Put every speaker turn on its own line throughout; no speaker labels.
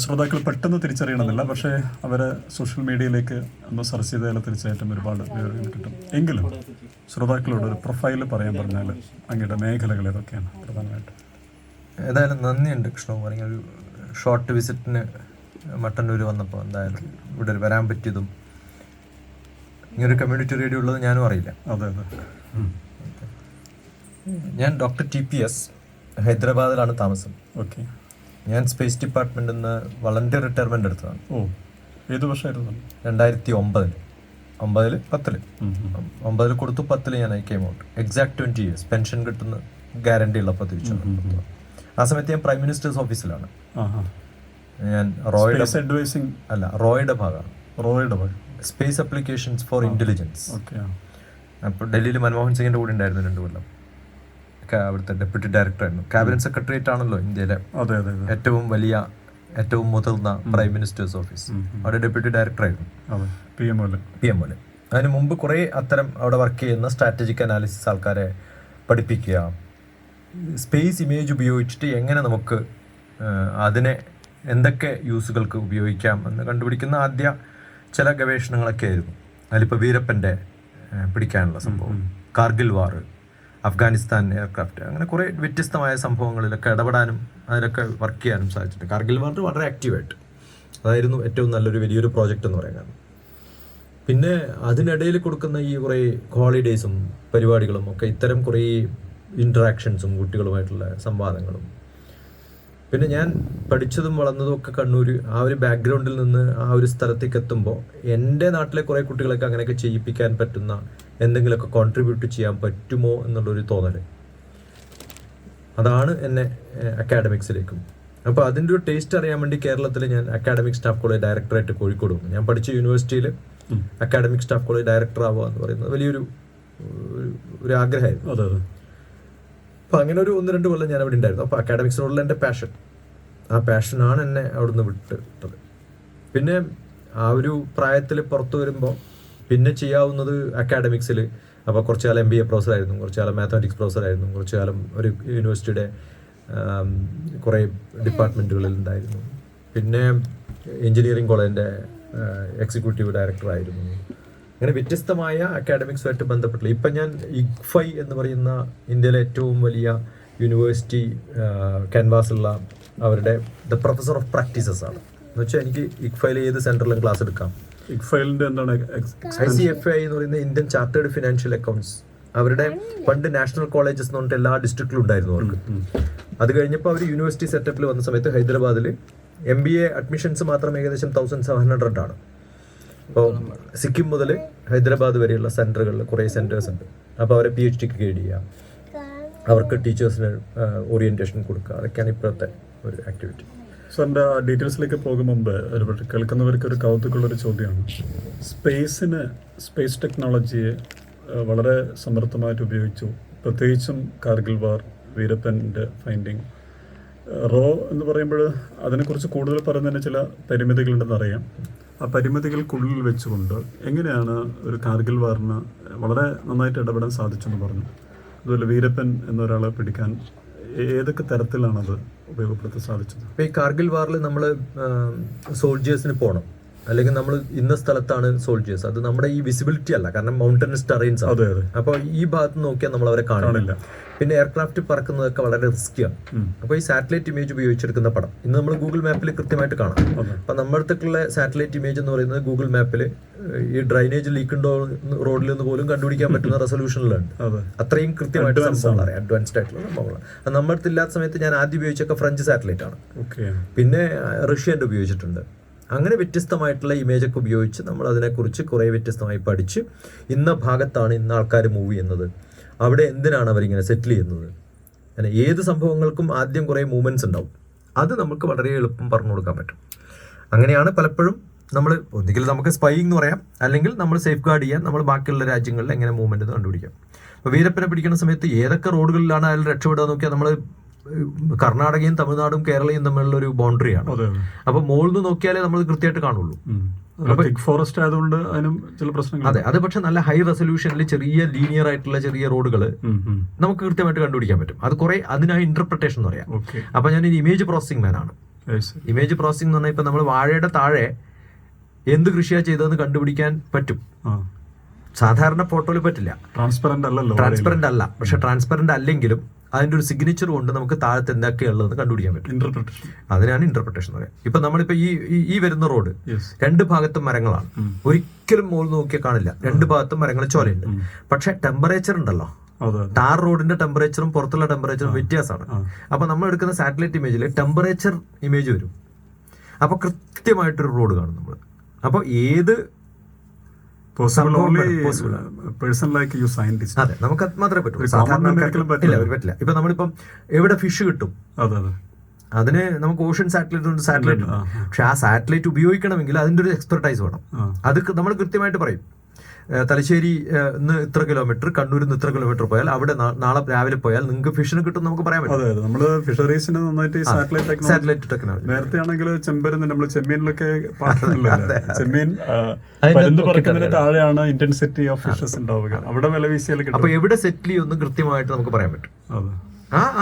ശ്രോതാക്കൾ പെട്ടെന്ന് തിരിച്ചറിയണമെന്നില്ല, പക്ഷേ അവർ സോഷ്യൽ മീഡിയയിലേക്ക് ഒന്ന് സെർച്ച് ചെയ്താൽ തീർച്ചയായിട്ടും ഒരുപാട് വിവരങ്ങൾ കിട്ടും. എങ്കിലും ശ്രോതാക്കളോട് ഒരു പ്രൊഫൈൽ പറയാൻ പറഞ്ഞാൽ അങ്ങയുടെ മേഖലകൾ ഏതൊക്കെയാണ് പ്രധാനമായിട്ട്?
ഏതായാലും നന്ദിയുണ്ട് കൃഷ്ണകുമാർ, ഒരു ഷോർട്ട് വിസിറ്റിന് മട്ടന്നൂർ വന്നപ്പോൾ എന്തായാലും ഇവിടെ വരാൻ പറ്റിയതും ഇങ്ങനൊരു കമ്മ്യൂണിറ്റി റേഡിയോ ഉള്ളത് ഞാനും അറിയില്ല.
അതെ അതെ.
ഞാൻ ഡോക്ടർ TPS, ഹൈദരാബാദിലാണ് താമസം.
ഓക്കെ.
ഞാൻ സ്പേസ് ഡിപ്പാർട്ട്മെൻറ്റിൽ നിന്ന് വളണ്ടിയർ റിട്ടയർമെൻ്റ് എടുത്തതാണ്.
ഓ, ഏത് വർഷമായിരുന്നു?
2009. 9 കൊടുത്തു, 10 ഞാൻ came out. Exact 20 years pension കിട്ടുന്ന ഗ്യാരണ്ടി ഉള്ളപ്പോൾ തിരിച്ചു. ആ സമയത്ത് ഞാൻ പ്രൈം മിനിസ്റ്റേഴ്സ് ഓഫീസിലാണ്. ഞാൻ റോയുടെ ഭാഗമാണ്. Space applications for intelligence. അപ്പോൾ ഡൽഹിയിൽ മൻമോഹൻ സിംഗിന്റെ കൂടെ ഉണ്ടായിരുന്നു 2 കൊല്ലം. അവിടുത്തെ ഡെപ്യൂട്ടി ഡയറക്ടർ ആയിരുന്നു. ക്യാബിനറ്റ് സെക്രട്ടേറിയറ്റ് ആണല്ലോ ഇന്ത്യയിലെ ഏറ്റവും വലിയ, ഏറ്റവും മുതിർന്ന പ്രൈം മിനിസ്റ്റേഴ്സ് ഓഫീസ്. അവിടെ ഡെപ്യൂട്ടി ഡയറക്ടർ ആയിരുന്നു, PM പോലെ. അതിന് മുമ്പ് കുറേ അത്തരം അവിടെ വർക്ക് ചെയ്യുന്ന സ്ട്രാറ്റജിക് അനാലിസിസ് ആൾക്കാരെ പഠിപ്പിക്കുക, സ്പേസ് ഇമേജ് ഉപയോഗിച്ചിട്ട് എങ്ങനെ നമുക്ക് അതിനെ എന്തൊക്കെ യൂസുകൾക്ക് ഉപയോഗിക്കാം എന്ന് കണ്ടുപിടിക്കുന്ന ആദ്യ ചില ഗവേഷണങ്ങളൊക്കെ ആയിരുന്നു. അതിലിപ്പോൾ വീരപ്പൻ്റെ പിടിക്കാനുള്ള സംഭവം, കാർഗിൽ വാർ, അഫ്ഗാനിസ്ഥാൻ എയർക്രാഫ്റ്റ്, അങ്ങനെ കുറേ വ്യത്യസ്തമായ സംഭവങ്ങളിലൊക്കെ ഇടപെടാനും അതിലൊക്കെ വർക്ക് ചെയ്യാനും സാധിച്ചിട്ടുണ്ട്. കാർഗിൽ വാർ വളരെ ആക്റ്റീവായിട്ട്, അതായിരുന്നു ഏറ്റവും നല്ലൊരു വലിയൊരു പ്രോജക്റ്റ് എന്ന് പറയാൻ. പിന്നെ അതിനിടയിൽ കൊടുക്കുന്ന ഈ കുറേ ഹോളിഡേയ്സും പരിപാടികളും ഒക്കെ ഇത്തരം കുറേ ഇൻറ്ററാക്ഷൻസും കുട്ടികളുമായിട്ടുള്ള സംവാദങ്ങളും. പിന്നെ ഞാൻ പഠിച്ചതും വളർന്നതും ഒക്കെ കണ്ണൂർ. ആ ഒരു ബാക്ക്ഗ്രൗണ്ടിൽ നിന്ന് ആ ഒരു സ്ഥലത്തേക്ക് എത്തുമ്പോൾ എൻ്റെ നാട്ടിലെ കുറേ കുട്ടികളൊക്കെ അങ്ങനെയൊക്കെ ചെയ്യിപ്പിക്കാൻ പറ്റുന്ന എന്തെങ്കിലുമൊക്കെ കോൺട്രിബ്യൂട്ട് ചെയ്യാൻ പറ്റുമോ എന്നുള്ളൊരു തോന്നൽ, അതാണ് എന്നെ അക്കാഡമിക്സിലേക്കും. അപ്പോൾ അതിൻ്റെ ഒരു ടേസ്റ്റ് അറിയാൻ വേണ്ടി കേരളത്തിൽ ഞാൻ അക്കാഡമിക് സ്റ്റാഫ് കോളേജ് ഡയറക്ടറായിട്ട് കോഴിക്കോട് വന്നു. ഞാൻ പഠിച്ച യൂണിവേഴ്സിറ്റിയിൽ അക്കാഡമിക് സ്റ്റാഫ് കോളേജ് ഡയറക്ടർ ആവുക എന്ന് പറയുന്നത് വലിയൊരു ആഗ്രഹമായിരുന്നു.
അതെ.
അപ്പോൾ അങ്ങനെ ഒരു 1-2 കൊല്ലം ഞാൻ അവിടെ ഉണ്ടായിരുന്നു. അപ്പോൾ അക്കാഡമിക്സിനോടുള്ള എൻ്റെ ആ പാഷനാണ് എന്നെ അവിടുന്ന് വിട്ടത്. പിന്നെ ആ ഒരു പ്രായത്തിൽ പുറത്തു വരുമ്പോൾ പിന്നെ ചെയ്യാവുന്നത് അക്കാഡമിക്സിൽ, അപ്പോൾ കുറച്ച് കാലം MBA പ്രൊഫസറായിരുന്നു, കുറച്ച് കാലം മാത്തമാറ്റിക്സ് പ്രൊഫസറായിരുന്നു, കുറച്ച് കാലം ഒരു യൂണിവേഴ്സിറ്റിയുടെ കുറേ ഡിപ്പാർട്ട്മെൻറ്റുകളിൽ ഉണ്ടായിരുന്നു. പിന്നെ എഞ്ചിനീയറിംഗ് കോളേജിൻ്റെ എക്സിക്യൂട്ടീവ് ഡയറക്ടറായിരുന്നു. അങ്ങനെ വ്യത്യസ്തമായ അക്കാഡമിക്സുമായിട്ട് ബന്ധപ്പെട്ടില്ല. ഇപ്പം ഞാൻ IGFI എന്ന് പറയുന്ന ഇന്ത്യയിലെ ഏറ്റവും വലിയ യൂണിവേഴ്സിറ്റി ക്യാൻവാസുള്ള അവരുടെ പ്രൊഫസർ ഓഫ് പ്രാക്ടീസസ് ആണ്. എന്ന് വെച്ചാൽ എനിക്ക് IGFIയിൽ ഏത് സെൻറ്ററിലും ക്ലാസ് എടുക്കാം.
IGFIൻ്റെ എന്താണ്?
ICFI എന്ന് പറയുന്നത് ഇന്ത്യൻ ചാർട്ടേഡ് ഫിനാൻഷ്യൽ അക്കൗണ്ട്സ്. അവരുടെ പണ്ട് നാഷണൽ കോളേജസ് എന്ന് പറഞ്ഞിട്ട് എല്ലാ ഡിസ്ട്രിക്റ്റിലും ഉണ്ടായിരുന്നു അവർക്ക്. അത് കഴിഞ്ഞപ്പോൾ അവർ യൂണിവേഴ്സിറ്റി സെറ്റപ്പിൽ വന്ന സമയത്ത് ഹൈദരാബാദിൽ MBA അഡ്മിഷൻസ് മാത്രം ഏകദേശം 1700 ആണ്. അപ്പോൾ സിക്കിം മുതൽ ഹൈദരാബാദ് വരെയുള്ള സെൻറ്ററുകളിൽ കുറേ സെൻറ്റേഴ്സ് ഉണ്ട്. അപ്പോൾ അവരെ PhDക്ക് ഗൈഡ് ചെയ്യുക, അവർക്ക് ടീച്ചേഴ്സിന് ഓറിയൻറ്റേഷൻ കൊടുക്കുക, അതൊക്കെയാണ് ഇപ്പോഴത്തെ ഒരു ആക്ടിവിറ്റി.
സാറിൻ്റെ ഡീറ്റെയിൽസിലേക്ക് പോകും മുമ്പ് കേൾക്കുന്നവർക്ക് ഒരു കൗതുകമുള്ളൊരു ചോദ്യമാണ്. സ്പേസ് ടെക്നോളജിയെ വളരെ സമർത്ഥമായിട്ട് ഉപയോഗിച്ചു, പ്രത്യേകിച്ചും കാർഗിൽ വാർ, വീരപ്പൻ്റെ ഫൈൻഡിങ്. റോ എന്ന് പറയുമ്പോൾ അതിനെക്കുറിച്ച് കൂടുതൽ പറയുന്നതിന് ചില പരിമിതികളുണ്ടെന്ന് അറിയാം. ആ പരിമിതികൾക്കുള്ളിൽ വെച്ചുകൊണ്ട് എങ്ങനെയാണ് ഒരു കാർഗിൽ വാറിന് വളരെ നന്നായിട്ട് ഇടപെടാൻ സാധിച്ചെന്ന് പറഞ്ഞു. അതുപോലെ വീരപ്പൻ എന്നൊരാളെ പിടിക്കാൻ ഏതൊക്കെ തരത്തിലാണത് ഉപയോഗപ്പെടുത്താൻ സാധിച്ചത്?
ഇപ്പോൾ ഈ കാർഗിൽ വാറിൽ നമ്മൾ സോൾജേഴ്സിന് പോകണം, അല്ലെങ്കിൽ നമ്മൾ ഇന്ന സ്ഥലത്താണ് സോൾജേഴ്സ്, അത് നമ്മുടെ ഈ വിസിബിലിറ്റി അല്ല, കാരണം മൗണ്ടനസ് ടെറൈൻസ് ആണ്. അപ്പോൾ ഈ ഭാഗത്ത് നോക്കിയാൽ നമ്മൾ അവരെ കാണില്ല. പിന്നെ എയർക്രാഫ്റ്റ് പറക്കുന്നതൊക്കെ വളരെ റിസ്ക്കിയാണ്. അപ്പോൾ ഈ സാറ്റലൈറ്റ് ഇമേജ് ഉപയോഗിച്ചെടുക്കുന്ന പടം ഇന്ന് നമ്മൾ ഗൂഗിൾ മാപ്പിൽ കൃത്യമായിട്ട് കാണാം. അപ്പം നമ്മുടെ അടുത്തുള്ള സാറ്റലൈറ്റ് ഇമേജ് എന്ന് പറയുന്നത് ഗൂഗിൾ മാപ്പിൽ ഈ ഡ്രൈനേജ് ലീക്ക് ഉണ്ടോ റോഡിൽ നിന്ന് പോലും കണ്ടുപിടിക്കാൻ പറ്റുന്ന റെസൊല്യൂഷനിലുണ്ട്. അത്രയും കൃത്യമായിട്ട് സംഭവങ്ങൾ, അഡ്വാൻസ്ഡ് ആയിട്ടുള്ള സംഭവങ്ങൾ. നമ്മുടെ അടുത്തില്ലാത്ത സമയത്ത് ഞാൻ ആദ്യം ഉപയോഗിച്ചൊക്കെ ഫ്രഞ്ച് സാറ്റലൈറ്റ് ആണ്, പിന്നെ റഷ്യൻ്റെ ഉപയോഗിച്ചിട്ടുണ്ട്. അങ്ങനെ വ്യത്യസ്തമായിട്ടുള്ള ഇമേജൊക്കെ ഉപയോഗിച്ച് നമ്മൾ അതിനെക്കുറിച്ച് കുറേ വ്യത്യസ്തമായി പഠിച്ച് ഇന്ന ഭാഗത്താണ് ഇന്ന ആൾക്കാർ മൂവ് ചെയ്യുന്നത്, അവിടെ എന്തിനാണ് അവരിങ്ങനെ സെറ്റിൽ ചെയ്യുന്നത്, അങ്ങനെ ഏത് സംഭവങ്ങൾക്കും ആദ്യം കുറേ മൂവ്മെൻറ്റ്സ് ഉണ്ടാവും. അത് നമുക്ക് വളരെ എളുപ്പം പറഞ്ഞു കൊടുക്കാൻ പറ്റും. അങ്ങനെയാണ് പലപ്പോഴും നമ്മൾ ഒന്നുകിൽ നമുക്ക് സ്പൈയിങ് എന്ന് പറയാം, അല്ലെങ്കിൽ നമ്മൾ സേഫ് ഗാർഡ് ചെയ്യാൻ നമ്മൾ ബാക്കിയുള്ള രാജ്യങ്ങളിൽ എങ്ങനെ മൂവ്മെൻറ്റ് കണ്ടുപിടിക്കാം. അപ്പോൾ വീരപ്പനെ പിടിക്കുന്ന സമയത്ത് ഏതൊക്കെ റോഡുകളിലാണ് അതിൽ രക്ഷപ്പെടുക നോക്കിയാൽ നമ്മൾ കർണാടകയും തമിഴ്നാടും കേരളയും തമ്മിലുള്ള ഒരു ബൗണ്ടറിയാണ്. അപ്പൊ മുകളിൽ നിന്ന് നോക്കിയാലേ നമ്മൾ കൃത്യമായിട്ട് കാണുള്ളൂ.
ഫോറസ്റ്റ് ആയതുകൊണ്ട് അതിനും ചില പ്രശ്നങ്ങൾ.
അതെ, അത് പക്ഷെ നല്ല ഹൈ റെസൊല്യൂഷനിൽ ചെറിയ ലീനിയർ ആയിട്ടുള്ള ചെറിയ റോഡുകൾ നമുക്ക് കൃത്യമായിട്ട് കണ്ടുപിടിക്കാൻ പറ്റും. അത് കുറെ അതിനായി ഇന്റർപ്രിട്ടേഷൻ എന്ന് പറയാം. അപ്പൊ ഞാൻ ഇമേജ് പ്രോസസിംഗ് മാൻ ആണ്. ഇമേജ് പ്രോസസ്സിംഗ് എന്ന് പറഞ്ഞാൽ ഇപ്പൊ നമ്മൾ വാഴയുടെ താഴെ എന്ത് കൃഷിയാ ചെയ്തതെന്ന് കണ്ടുപിടിക്കാൻ പറ്റും. സാധാരണ ഫോട്ടോയിൽ പറ്റില്ല. ട്രാൻസ്പെറന്റ് അല്ല. പക്ഷെ ട്രാൻസ്പെറന്റ് അല്ലെങ്കിലും അതിന്റെ ഒരു സിഗ്നേച്ചർ കൊണ്ട് നമുക്ക് താഴത്ത് എന്തൊക്കെയുള്ളതെന്ന് കണ്ടുപിടിക്കാൻ പറ്റും. അതിനാണ് ഇന്റർപ്രിട്ടേഷൻ എന്ന് പറയുന്നത്. ഇപ്പൊ നമ്മളിപ്പോ ഈ വരുന്ന റോഡ് 2 ഭാഗത്തും മരങ്ങളാണ്. ഒരിക്കലും മുകളിൽ നോക്കിയാൽ കാണില്ല. 2 ഭാഗത്തും മരങ്ങൾ ചോലയുണ്ട്. പക്ഷെ ടെമ്പറേച്ചർ ഉണ്ടല്ലോ, ടാർ റോഡിന്റെ ടെമ്പറേച്ചറും പുറത്തുള്ള ടെമ്പറേച്ചറും വ്യത്യാസമാണ്. അപ്പൊ നമ്മൾ എടുക്കുന്ന സാറ്റലൈറ്റ് ഇമേജിൽ ടെമ്പറേച്ചർ ഇമേജ് വരും. അപ്പൊ കൃത്യമായിട്ടൊരു റോഡ് കാണും നമ്മൾ. അപ്പൊ ഏത് അതെ, നമുക്ക് അത് മാത്രമേ പറ്റൂ. സാധാരണ പറ്റില്ല. ഇപ്പൊ നമ്മളിപ്പം എവിടെ ഫിഷ് കിട്ടും, അതിന് നമുക്ക് ഓഷ്യൻ സാറ്റലൈറ്റ് ഉണ്ട്, സാറ്റലൈറ്റ് ഉണ്ട്. പക്ഷെ ആ സാറ്റലൈറ്റ് ഉപയോഗിക്കണമെങ്കിൽ അതിന്റെ ഒരു എക്സ്പെർട്ടൈസ് വേണം. അത് നമ്മൾ കൃത്യമായിട്ട് പറയും. തലശ്ശേരി ഇത്ര കിലോമീറ്റർ, കണ്ണൂരിൽ നിന്ന് ഇത്ര കിലോമീറ്റർ പോയാൽ അവിടെ നാളെ രാവിലെ പോയാൽ നിങ്ങൾക്ക് ഫിഷിന് കിട്ടും നമുക്ക് പറയാൻ പറ്റും.
നമ്മള് ഫിഷറീസിന് നന്നായിട്ട്
സാറ്റലൈറ്റ് ടെക്നോളജി.
നേരത്തെ ആണെങ്കിൽ നമ്മൾ ചെമ്മീനിലൊക്കെ ചെമ്മീൻ താഴെയാണ് ഇന്റൻസിറ്റി ഓഫ് ഫിഷസ് ഉണ്ടാവുക. അവിടെ വില വീശിയാൽ
അപ്പൊ എവിടെ സെറ്റിൽ ചെയ്യുമെന്ന് കൃത്യമായിട്ട് നമുക്ക് പറയാൻ പറ്റും.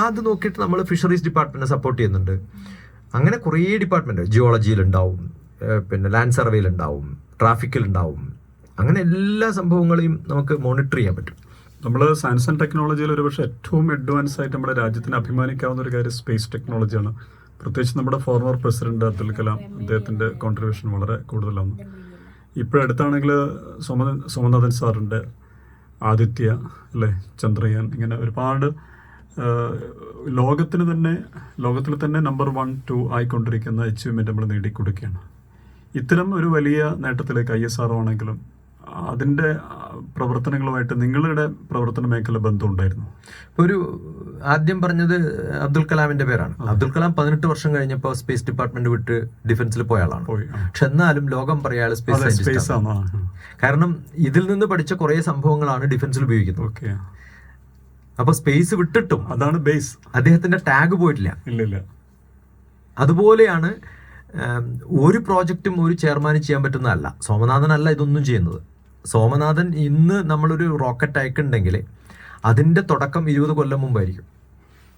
അത് നോക്കിയിട്ട് നമ്മൾ ഫിഷറീസ് ഡിപ്പാർട്ട്മെന്റ് സപ്പോർട്ട് ചെയ്യുന്നുണ്ട്. അങ്ങനെ കുറേ ഡിപ്പാർട്ട്മെന്റ് ജിയോളജിയിൽ ഉണ്ടാവും, പിന്നെ ലാൻഡ് സർവേയിൽ ഉണ്ടാവും, ട്രാഫിക്കിൽ ഉണ്ടാവും. അങ്ങനെ എല്ലാ സംഭവങ്ങളെയും നമുക്ക് മോണിറ്റർ ചെയ്യാൻ പറ്റും.
നമ്മൾ സയൻസ് ആൻഡ് ടെക്നോളജിയിൽ ഒരുപക്ഷെ ഏറ്റവും അഡ്വാൻസ് ആയിട്ട് നമ്മുടെ രാജ്യത്തിന് അഭിമാനിക്കാവുന്ന ഒരു കാര്യം സ്പേസ് ടെക്നോളജിയാണ്. പ്രത്യേകിച്ച് നമ്മുടെ ഫോർമർ പ്രസിഡന്റ് അബ്ദുൽ കലാം, അദ്ദേഹത്തിൻ്റെ കോൺട്രിബ്യൂഷൻ വളരെ കൂടുതലാണ്. ഇപ്പോഴടുത്താണെങ്കിൽ സോമനാഥൻ സാറിൻ്റെ ആദിത്യ അല്ലേ, ചന്ദ്രയാൻ, ഇങ്ങനെ ഒരുപാട് ലോകത്തിൽ തന്നെ നമ്പർ 1, 2 ആയിക്കൊണ്ടിരിക്കുന്ന അച്ചീവ്മെന്റ് നമ്മൾ നേടിക്കൊടുക്കുകയാണ്. ഇത്തരം ഒരു വലിയ നേട്ടത്തിലേക്ക് ISRO ആണെങ്കിലും അതിൻ്റെ പ്രവർത്തനങ്ങളുമായിട്ട് നിങ്ങളുടെ പ്രവർത്തന മേഖല ബന്ധമുണ്ടായിരുന്നു?
ഒരു ആദ്യം പറഞ്ഞത് അബ്ദുൽ കലാമിന്റെ പേരാണ്. അബ്ദുൽ കലാം 18 വർഷം കഴിഞ്ഞപ്പോൾ സ്പേസ് ഡിപ്പാർട്ട്മെന്റ് വിട്ട് ഡിഫൻസിൽ പോയ ആളാണ്. പക്ഷെ എന്നാലും ലോകം പറയാ സ്പേസ് സയന്റിസ്റ്റ് ആണ്. കാരണം ഇതിൽ നിന്ന് പഠിച്ച കുറെ സംഭവങ്ങളാണ് ഡിഫൻസിൽ ഉപയോഗിക്കുന്നത്. അപ്പൊ സ്പേസ് വിട്ടിട്ടും
അതാണ് ബേസ്,
അദ്ദേഹത്തിന്റെ ടാഗ് പോയിട്ടില്ല.
ഇല്ല.
അതുപോലെയാണ് ഒരു പ്രോജക്റ്റും ഒരു ചെയർമാന് ചെയ്യാൻ പറ്റുന്നതല്ല. സോമനാഥനല്ല ഇതൊന്നും ചെയ്യുന്നത്. സോമനാഥൻ ഇന്ന് നമ്മളൊരു റോക്കറ്റ് അയക്കുന്നുണ്ടെങ്കിൽ അതിന്റെ തുടക്കം 20 കൊല്ലം മുമ്പായിരിക്കും.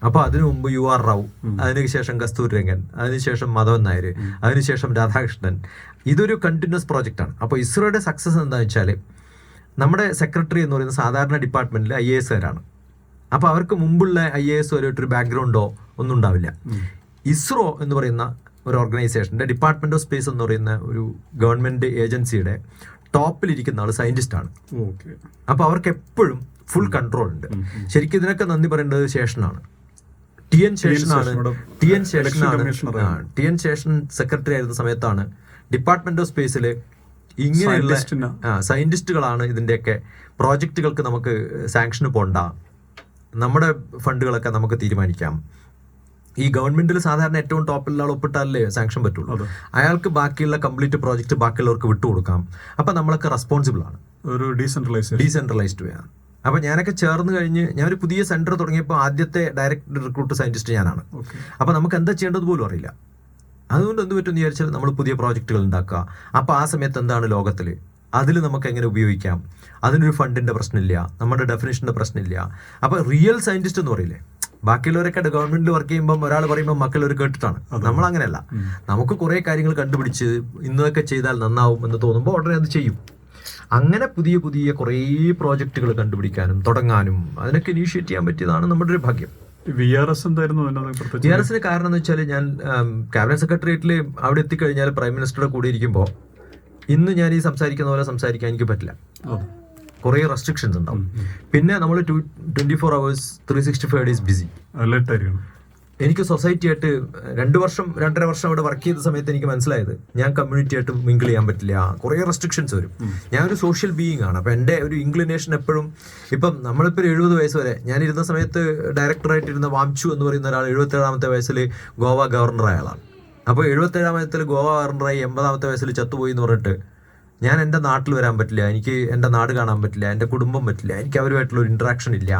അപ്പോൾ അതിനു മുമ്പ് UR റാവു, അതിനുശേഷം കസ്തൂരിരംഗൻ, അതിനുശേഷം മാധവൻ നായർ, അതിനുശേഷം രാധാകൃഷ്ണൻ. ഇതൊരു കണ്ടിന്യൂസ് പ്രോജക്റ്റാണ്. അപ്പോൾ ഇസ്രോയുടെ സക്സസ് എന്താണെന്ന് വെച്ചാൽ നമ്മുടെ സെക്രട്ടറി എന്ന് പറയുന്നത് സാധാരണ ഡിപ്പാർട്ട്മെന്റിൽ IAS കാരാണ്. അപ്പോൾ അവർക്ക് മുമ്പുള്ള IAS ഒരു ബാക്ക്ഗ്രൗണ്ടോ ഒന്നും ഉണ്ടാവില്ല. ഇസ്രോ എന്ന് പറയുന്ന ഒരു ഓർഗനൈസേഷൻ്റെ ഡിപ്പാർട്ട്മെന്റ് ഓഫ് സ്പേസ് എന്ന് പറയുന്ന ഒരു ഗവൺമെന്റ് ഏജൻസിയുടെ ടോപ്പിലിരിക്കുന്ന ആൾ സയന്റിസ്റ്റാണ്. അപ്പോൾ അവർക്ക് എപ്പോഴും ഫുൾ കൺട്രോൾ ഉണ്ട്. ശരിക്കും ഇതിനൊക്കെ നന്ദി പറയേണ്ടത് ശേഷനാണ്. TN ശേഷൻ സെക്രട്ടറി ആയിരുന്ന സമയത്താണ് ഡിപ്പാർട്ട്മെന്റ് ഓഫ് സ്പേസിൽ ഇങ്ങനെയുള്ള സയന്റിസ്റ്റുകളാണ് ഇതിന്റെയൊക്കെ പ്രോജക്റ്റുകൾക്ക് നമുക്ക് സാങ്ഷന് പോണ്ട, നമ്മുടെ ഫണ്ടുകളൊക്കെ നമുക്ക് തീരുമാനിക്കാം. ഈ ഗവൺമെന്റിൽ സാധാരണ ഏറ്റവും ടോപ്പിലുള്ള ആൾ ഒപ്പിട്ടാലേ സാങ്ഷൻ പറ്റുള്ളൂ. അയാൾക്ക് ബാക്കിയുള്ള കംപ്ലീറ്റ് പ്രോജക്റ്റ് ബാക്കിയുള്ളവർക്ക് വിട്ടുകൊടുക്കാം. അപ്പൊ നമ്മളൊക്കെ റെസ്പോൺസിബിൾ ആണ്.
ഒരു ഡീസെൻട്രലൈസ്ഡ് വേ ആണ്.
അപ്പൊ ഞാനൊക്കെ ചേർന്ന് കഴിഞ്ഞ് ഞാനൊരു പുതിയ സെന്റർ തുടങ്ങിയപ്പോൾ ആദ്യത്തെ ഡയറക്ട് റിക്രൂട്ട് സയന്റിസ്റ്റ് ഞാനാണ്. അപ്പൊ നമുക്ക് എന്താ ചെയ്യേണ്ടത് പോലും അറിയില്ല. അതുകൊണ്ട് എന്ത് പറ്റുമെന്ന് വിചാരിച്ചാൽ നമ്മൾ പുതിയ പ്രോജക്റ്റുകൾ ഉണ്ടാക്കുക. അപ്പൊ ആ സമയത്ത് എന്താണ് ലോകത്തിൽ, അതിൽ നമുക്ക് എങ്ങനെ ഉപയോഗിക്കാം, അതിനൊരു ഫണ്ടിന്റെ പ്രശ്നമില്ല, നമ്മുടെ ഡെഫിനേഷന്റെ പ്രശ്നമില്ല. അപ്പൊ റിയൽ സയന്റിസ്റ്റ് എന്ന് പറയില്ലേ, ബാക്കിയുള്ളവരൊക്കെ ഗവൺമെന്റിൽ വർക്ക് ചെയ്യുമ്പോൾ ഒരാൾ പറയുമ്പോൾ മക്കളൊരു കേട്ടിട്ടാണ്. നമ്മൾ അങ്ങനെയല്ല. നമുക്ക് കുറെ കാര്യങ്ങൾ കണ്ടുപിടിച്ച് ഇന്നൊക്കെ ചെയ്താൽ നന്നാവും എന്ന് തോന്നുമ്പോൾ ഉടനെ അത് ചെയ്യും. അങ്ങനെ പുതിയ പുതിയ കുറേ പ്രോജക്റ്റുകൾ കണ്ടുപിടിക്കാനും തുടങ്ങാനും അതിനൊക്കെ ഇനീഷ്യേറ്റ് ചെയ്യാൻ പറ്റിയതാണ് നമ്മുടെ ഒരു ഭാഗ്യം.
VRS എന്തായിരുന്നു?
VRSന് കാരണം എന്ന് വെച്ചാൽ ഞാൻ ക്യാബിനറ്റ് സെക്രട്ടേറിയറ്റിൽ അവിടെ എത്തിക്കഴിഞ്ഞാൽ പ്രൈം മിനിസ്റ്ററുടെ കൂടെ ഇരിക്കുമ്പോൾ ഇന്ന് ഞാൻ ഈ സംസാരിക്കുന്ന പോലെ സംസാരിക്കാൻ എനിക്ക് പറ്റില്ല. കുറേ റെസ്ട്രിക്ഷൻസ് ഉണ്ടാവും. പിന്നെ നമ്മൾ 24 hours 365 days ബിസി. എനിക്ക് സൊസൈറ്റി ആയിട്ട് 2-2.5 വർഷം അവിടെ വർക്ക് ചെയ്ത സമയത്ത് എനിക്ക് മനസ്സിലായത് ഞാൻ കമ്മ്യൂണിറ്റി ആയിട്ട് മിങ്കിൾ ചെയ്യാൻ പറ്റില്ല. കുറേ റെസ്ട്രിക്ഷൻസ് വരും. ഞാനൊരു സോഷ്യൽ ബീയിങ് ആണ്. അപ്പം എൻ്റെ ഒരു ഇൻക്ലിനേഷൻ എപ്പോഴും, ഇപ്പം നമ്മളിപ്പോൾ 70 വയസ്സ് വരെ ഞാനിരുന്ന സമയത്ത് ഡയറക്ടറായിട്ടിരുന്ന വാംചു എന്ന് പറയുന്ന ഒരാൾ 77-ാമത്തെ വയസ്സിൽ ഗോവ ഗവർണറായ ആളാണ്. അപ്പോൾ 77-ാം വയസ്സിൽ ഗോവ ഗവർണറായി 80-ാമത്തെ വയസ്സിൽ ചത്തുപോയി എന്ന് പറഞ്ഞിട്ട് ഞാൻ എൻ്റെ നാട്ടിൽ വരാൻ പറ്റില്ല, എനിക്ക് എൻ്റെ നാട് കാണാൻ പറ്റില്ല, എൻ്റെ കുടുംബം പറ്റില്ല, എനിക്ക് അവരുമായിട്ടുള്ള ഒരു ഇൻട്രാക്ഷൻ ഇല്ല.